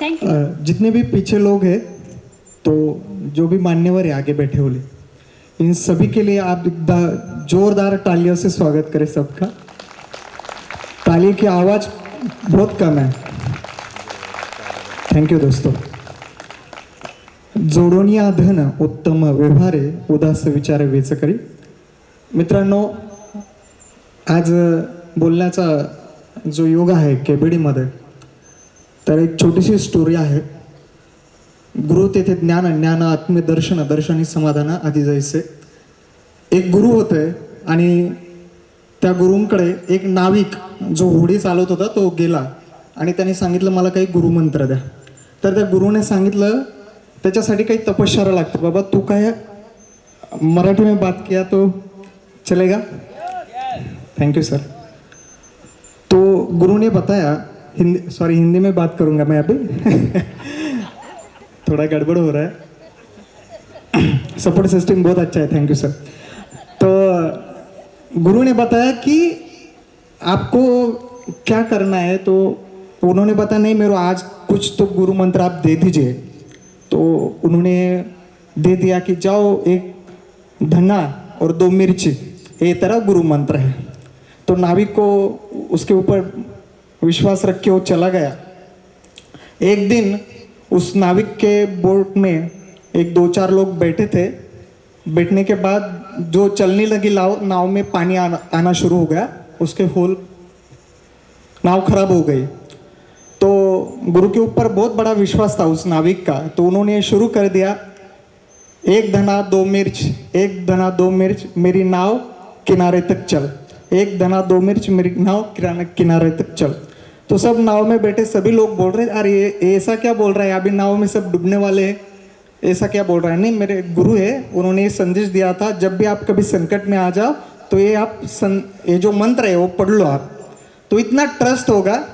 Thank you. जितने भी पीछे लोग हैं, तो जो भी मान्यवर है आगे बैठे हुए, इन सभी के लिए आप जोरदार तालियों से स्वागत करें सबका। ताली की आवाज बहुत कम है। थैंक यू दोस्तों। जोडोनिया धन उत्तम व्यवहारे उदास विचार वेच करी। मित्रांनो, आज बोलण्याचा जो योग आहे केबीडीमध्ये, तर एक छोटीशी स्टोरी आहे। गुरु तेथे ज्ञान, ज्ञान आत्मदर्शन, दर्शनी समाधान आधी जैसे। एक गुरु होते आणि त्या गुरूंकडे एक नाविक जो होडी चालवत होता तो गेला आणि त्याने सांगितलं मला काही गुरुमंत्र द्या। तर त्या गुरुने सांगितलं त्याच्यासाठी काही तपश्चर्या लागते बाबा, तू काय मराठी में बात किया तो चलेगा? Thank you sir. तो गुरु ने बताया हिंदी में बात करूँगा मैं अभी थोड़ा गड़बड़ हो रहा है। सपोर्ट सिस्टम बहुत अच्छा है, थैंक यू सर। तो गुरु ने बताया कि आपको क्या करना है, तो उन्होंने बताया नहीं मेरे आज कुछ तो गुरु मंत्र आप दे दीजिए। तो उन्होंने दे दिया कि जाओ एक धना और 2 मिर्च, ये तरह गुरु मंत्र है। तो नाविक को उसके ऊपर विश्वास रख के वो चला गया। एक दिन उस नाविक के बोट में 1-2-4 लोग बैठे थे। बैठने के बाद जो चलने लगी नाव में पानी आना शुरू हो गया, उसके होल नाव खराब हो गई। तो गुरु के ऊपर बहुत बड़ा विश्वास था उस नाविक का, तो उन्होंने शुरू कर दिया 1 धना 2 मिर्च, 1 धना 2 मिर्च मेरी नाव किनारे तक चल, 1 धना 2 मिर्च मेरी नाव किनारे तक चल। तो सब नाव में बैठे सभी लोग बोल रहे अरे ये ऐसा क्या बोल रहा है, अभी नाव में सब डूबने वाले हैं, ऐसा क्या बोल रहा है। नहीं, मेरे गुरु है, उन्होंने ये संदेश दिया था जब भी आप कभी संकट में आ जाओ तो ये आप ये जो मंत्र है वो पढ़ लो आप, तो इतना ट्रस्ट होगा,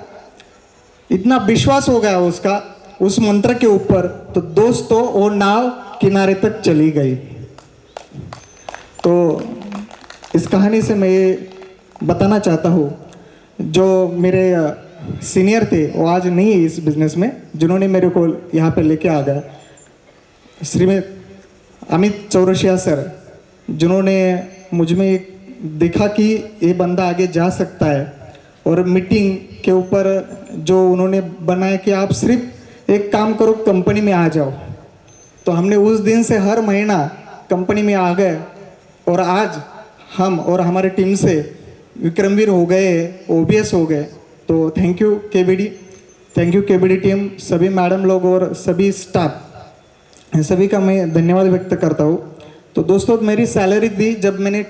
इतना विश्वास हो गया उसका उस मंत्र के ऊपर। तो दोस्तों वो नाव किनारे तक चली गई। तो इस कहानी से मैं ये बताना चाहता हूँ, जो मेरे सीनियर थे वो आज नहीं है इस बिजनेस में, जिन्होंने मेरे को यहाँ पे लेके आ गया, श्रीमती अमित चौरसिया सर, जिन्होंने मुझ में देखा कि ये बंदा आगे जा सकता है। और मीटिंग के ऊपर जो उन्होंने बनाया कि आप सिर्फ एक काम करो, कंपनी में आ जाओ। तो हमने उस दिन से हर महीना कंपनी में आ गए और आज हम और हमारे टीम से विक्रमवीर हो गए, OBS हो गए। तो thank you KBD, thank you KBD team, सभी मैडम लोग और सभी स्टाफ, सभी का मैं धन्यवाद व्यक्त करता हूँ। तो दोस्तों मेरी सैलरी थी, जब मैंने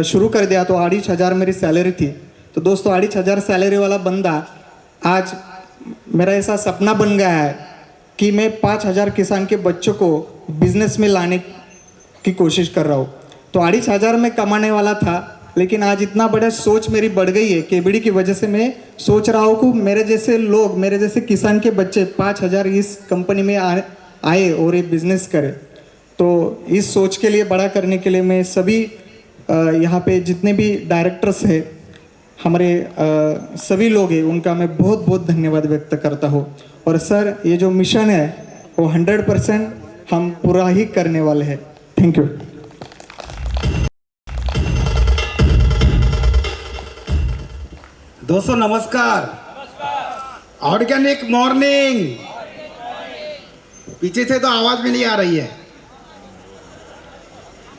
शुरू कर दिया तो 2,500 मेरी सैलरी थी। तो दोस्तों 2,500 सैलरी वाला बंदा आज मेरा ऐसा सपना बन गया है कि मैं 5,000 किसान के बच्चों को बिजनेस में लाने की कोशिश कर रहा हूँ। तो 2,500 में कमाने वाला था, लेकिन आज इतना बड़ा सोच मेरी बढ़ गई है KBD की वजह से। मैं सोच रहा हूँ कि मेरे जैसे लोग, मेरे जैसे किसान के बच्चे 5,000 इस कंपनी में आए और ये बिजनेस करें। तो इस सोच के लिए बड़ा करने के लिए मैं सभी यहाँ पे जितने भी डायरेक्टर्स हैं, हमारे सभी लोग हैं, उनका मैं बहुत बहुत धन्यवाद व्यक्त करता हूँ। और सर ये जो मिशन है वो 100% हम पूरा ही करने वाले हैं। Thank you. दोस्तों नमस्कार, ऑर्गेनिक मॉर्निंग। पीछे से तो आवाज भी नहीं आ रही है।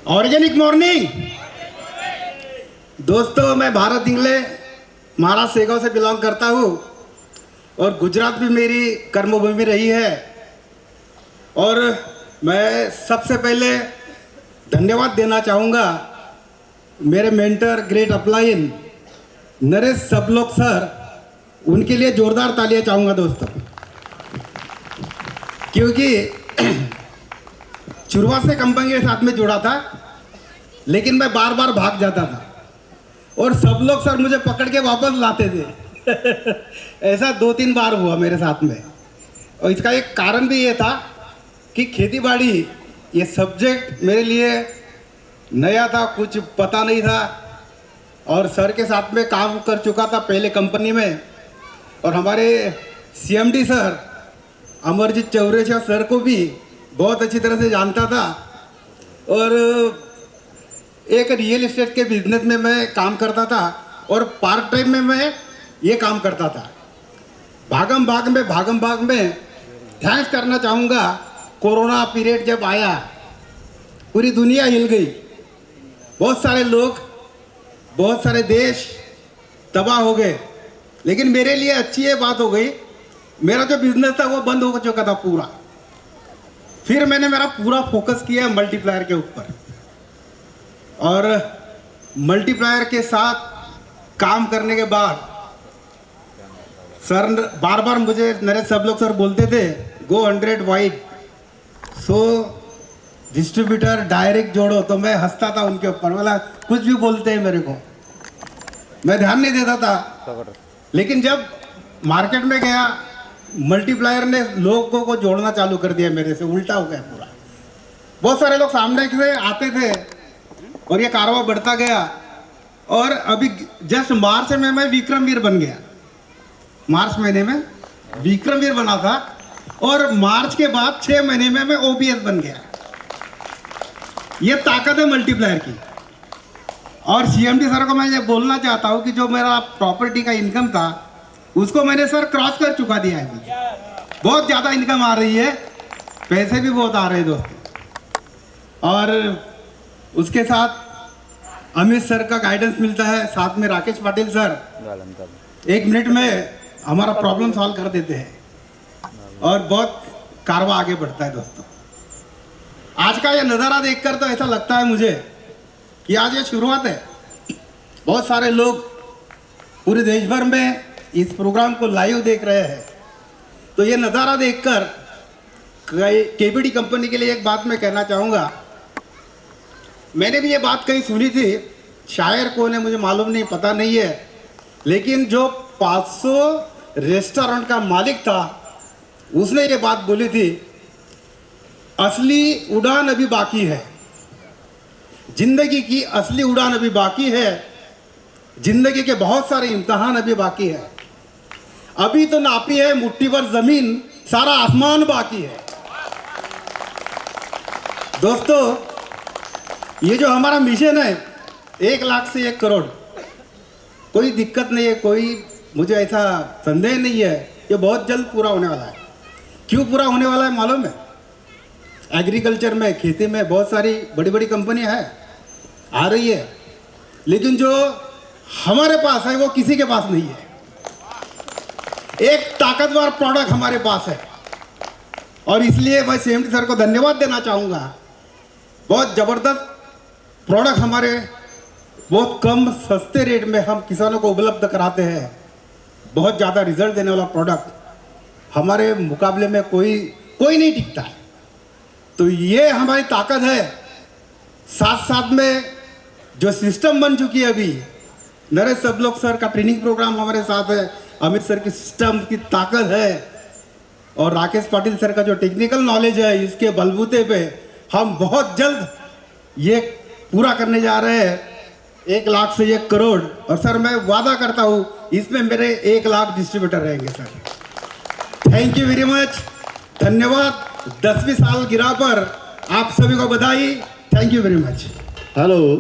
Organic morning. दोस्तों मैं भारत इंगले महाराष्ट्र शेगांव से बिलोंग करता हूँ और गुजरात भी मेरी कर्मभूमि रही है। और मैं सबसे पहले धन्यवाद देना चाहूँगा मेरे mentor great upline Naresh Sablok sir, उनके लिए जोरदार तालियां चाहूँगा दोस्तों, क्योंकि शुरुआत से कंपनी के साथ में जुड़ा था, लेकिन मैं बार बार भाग जाता था और सब लोग सर मुझे पकड़ के वापस लाते थे। ऐसा 2-3 बार हुआ मेरे साथ में। और इसका एक कारण भी ये था कि खेतीबाड़ी ये सब्जेक्ट मेरे लिए नया था, कुछ पता नहीं था। और सर के साथ में काम कर चुका था पहले कंपनी में, और हमारे CMD sir Amarjeet Chaurasia sir को भी बहुत अच्छी तरह से जानता था। और एक रियल एस्टेट के बिजनेस में मैं काम करता था और पार्ट टाइम में मैं ये काम करता था। भागम भाग में थैंक्स करना चाहूँगा। कोरोना पीरियड जब आया, पूरी दुनिया हिल गई, बहुत सारे लोग, बहुत सारे देश तबाह हो गए, लेकिन मेरे लिए अच्छी ये बात हो गई, मेरा जो बिजनेस था वो बंद हो चुका था पूरा। फिर मैंने मेरा पूरा फोकस किया मल्टीप्लायर के ऊपर, और मल्टीप्लायर के साथ काम करने के बाद सर बार बार मुझे नरेश सब लोग सर बोलते थे गो 100 वाइड, सो डिस्ट्रीब्यूटर डायरेक्ट जोड़ो। तो मैं हंसता था उनके ऊपर, बोला कुछ भी बोलते हैं मेरे को, मैं ध्यान नहीं देता था। लेकिन जब मार्केट में गया, मल्टीप्लायर ने लोगों को जोड़ना चालू कर दिया, मेरे से उल्टा हो गया पूरा। बहुत सारे लोग सामने से आते थे और ये कारोबार बढ़ता गया और अभी जस्ट मार्च में मैं विक्रमवीर बन गया। मार्च महीने में विक्रमवीर बना था और मार्च के बाद 6 महीने में मैं ओबीएस बन गया। ये ताकत है मल्टीप्लायर की। और सीएमडी सर को मैं ये बोलना चाहता हूँ कि जो मेरा प्रॉपर्टी का इनकम था उसको मैंने सर क्रॉस कर चुका दिया है अभी। बहुत ज़्यादा इनकम आ रही है, पैसे भी बहुत आ रहे हैं दोस्तों। और उसके साथ अमित सर का गाइडेंस मिलता है, साथ में राकेश पाटिल सर 1 मिनट में हमारा प्रॉब्लम सॉल्व कर देते हैं और बहुत कारवा आगे बढ़ता है दोस्तों। आज का ये नज़ारा देखकर तो ऐसा लगता है मुझे कि आज ये शुरुआत है। बहुत सारे लोग पूरे देश भर में इस प्रोग्राम को लाइव देख रहे हैं। तो ये नज़ारा देखकर केबीडी कंपनी के लिए एक बात मैं कहना चाहूँगा। मैंने भी ये बात कहीं सुनी थी, शायर कौन है मुझे मालूम नहीं, पता नहीं है, लेकिन जो 500 रेस्टोरेंट का मालिक था उसने ये बात बोली थी, असली उड़ान अभी बाकी है, जिंदगी की असली उड़ान अभी बाकी है, जिंदगी के बहुत सारे इम्तहान अभी बाकी है। अभी तो नापी है मुट्ठी भर जमीन, सारा आसमान बाकी है। दोस्तों ये जो हमारा मिशन है 1 लाख से 1 करोड़, कोई दिक्कत नहीं है, कोई मुझे ऐसा संदेह नहीं है, ये बहुत जल्द पूरा होने वाला है। क्यों पूरा होने वाला है मालूम है? एग्रीकल्चर में, खेती में बहुत सारी बड़ी बड़ी कंपनियां हैं, आ रही है, लेकिन जो हमारे पास है वो किसी के पास नहीं है। एक ताकतवर प्रोडक्ट हमारे पास है और इसलिए मैं सीएमडी सर को धन्यवाद देना चाहूँगा। बहुत ज़बरदस्त प्रोडक्ट हमारे बहुत कम सस्ते रेट में हम किसानों को उपलब्ध कराते हैं। बहुत ज़्यादा रिजल्ट देने वाला प्रोडक्ट हमारे मुकाबले में कोई नहीं टिकता है। तो ये हमारी ताकत है। साथ साथ में जो सिस्टम बन चुकी है अभी, नरेश सबलोक सर का ट्रेनिंग प्रोग्राम हमारे साथ है, अमित सर की सिस्टम की ताकत है और राकेश पाटिल सर का जो टेक्निकल नॉलेज है, इसके बलबूते पे हम बहुत जल्द ये पूरा करने जा रहे हैं 1 लाख से 1 करोड़। और सर मैं वादा करता हूँ इसमें मेरे 1 लाख डिस्ट्रीब्यूटर रहेंगे sir. Thank you very much, धन्यवाद। 10वीं साल गिरा पर आप सभी को बधाई। Thank you very much. Hello.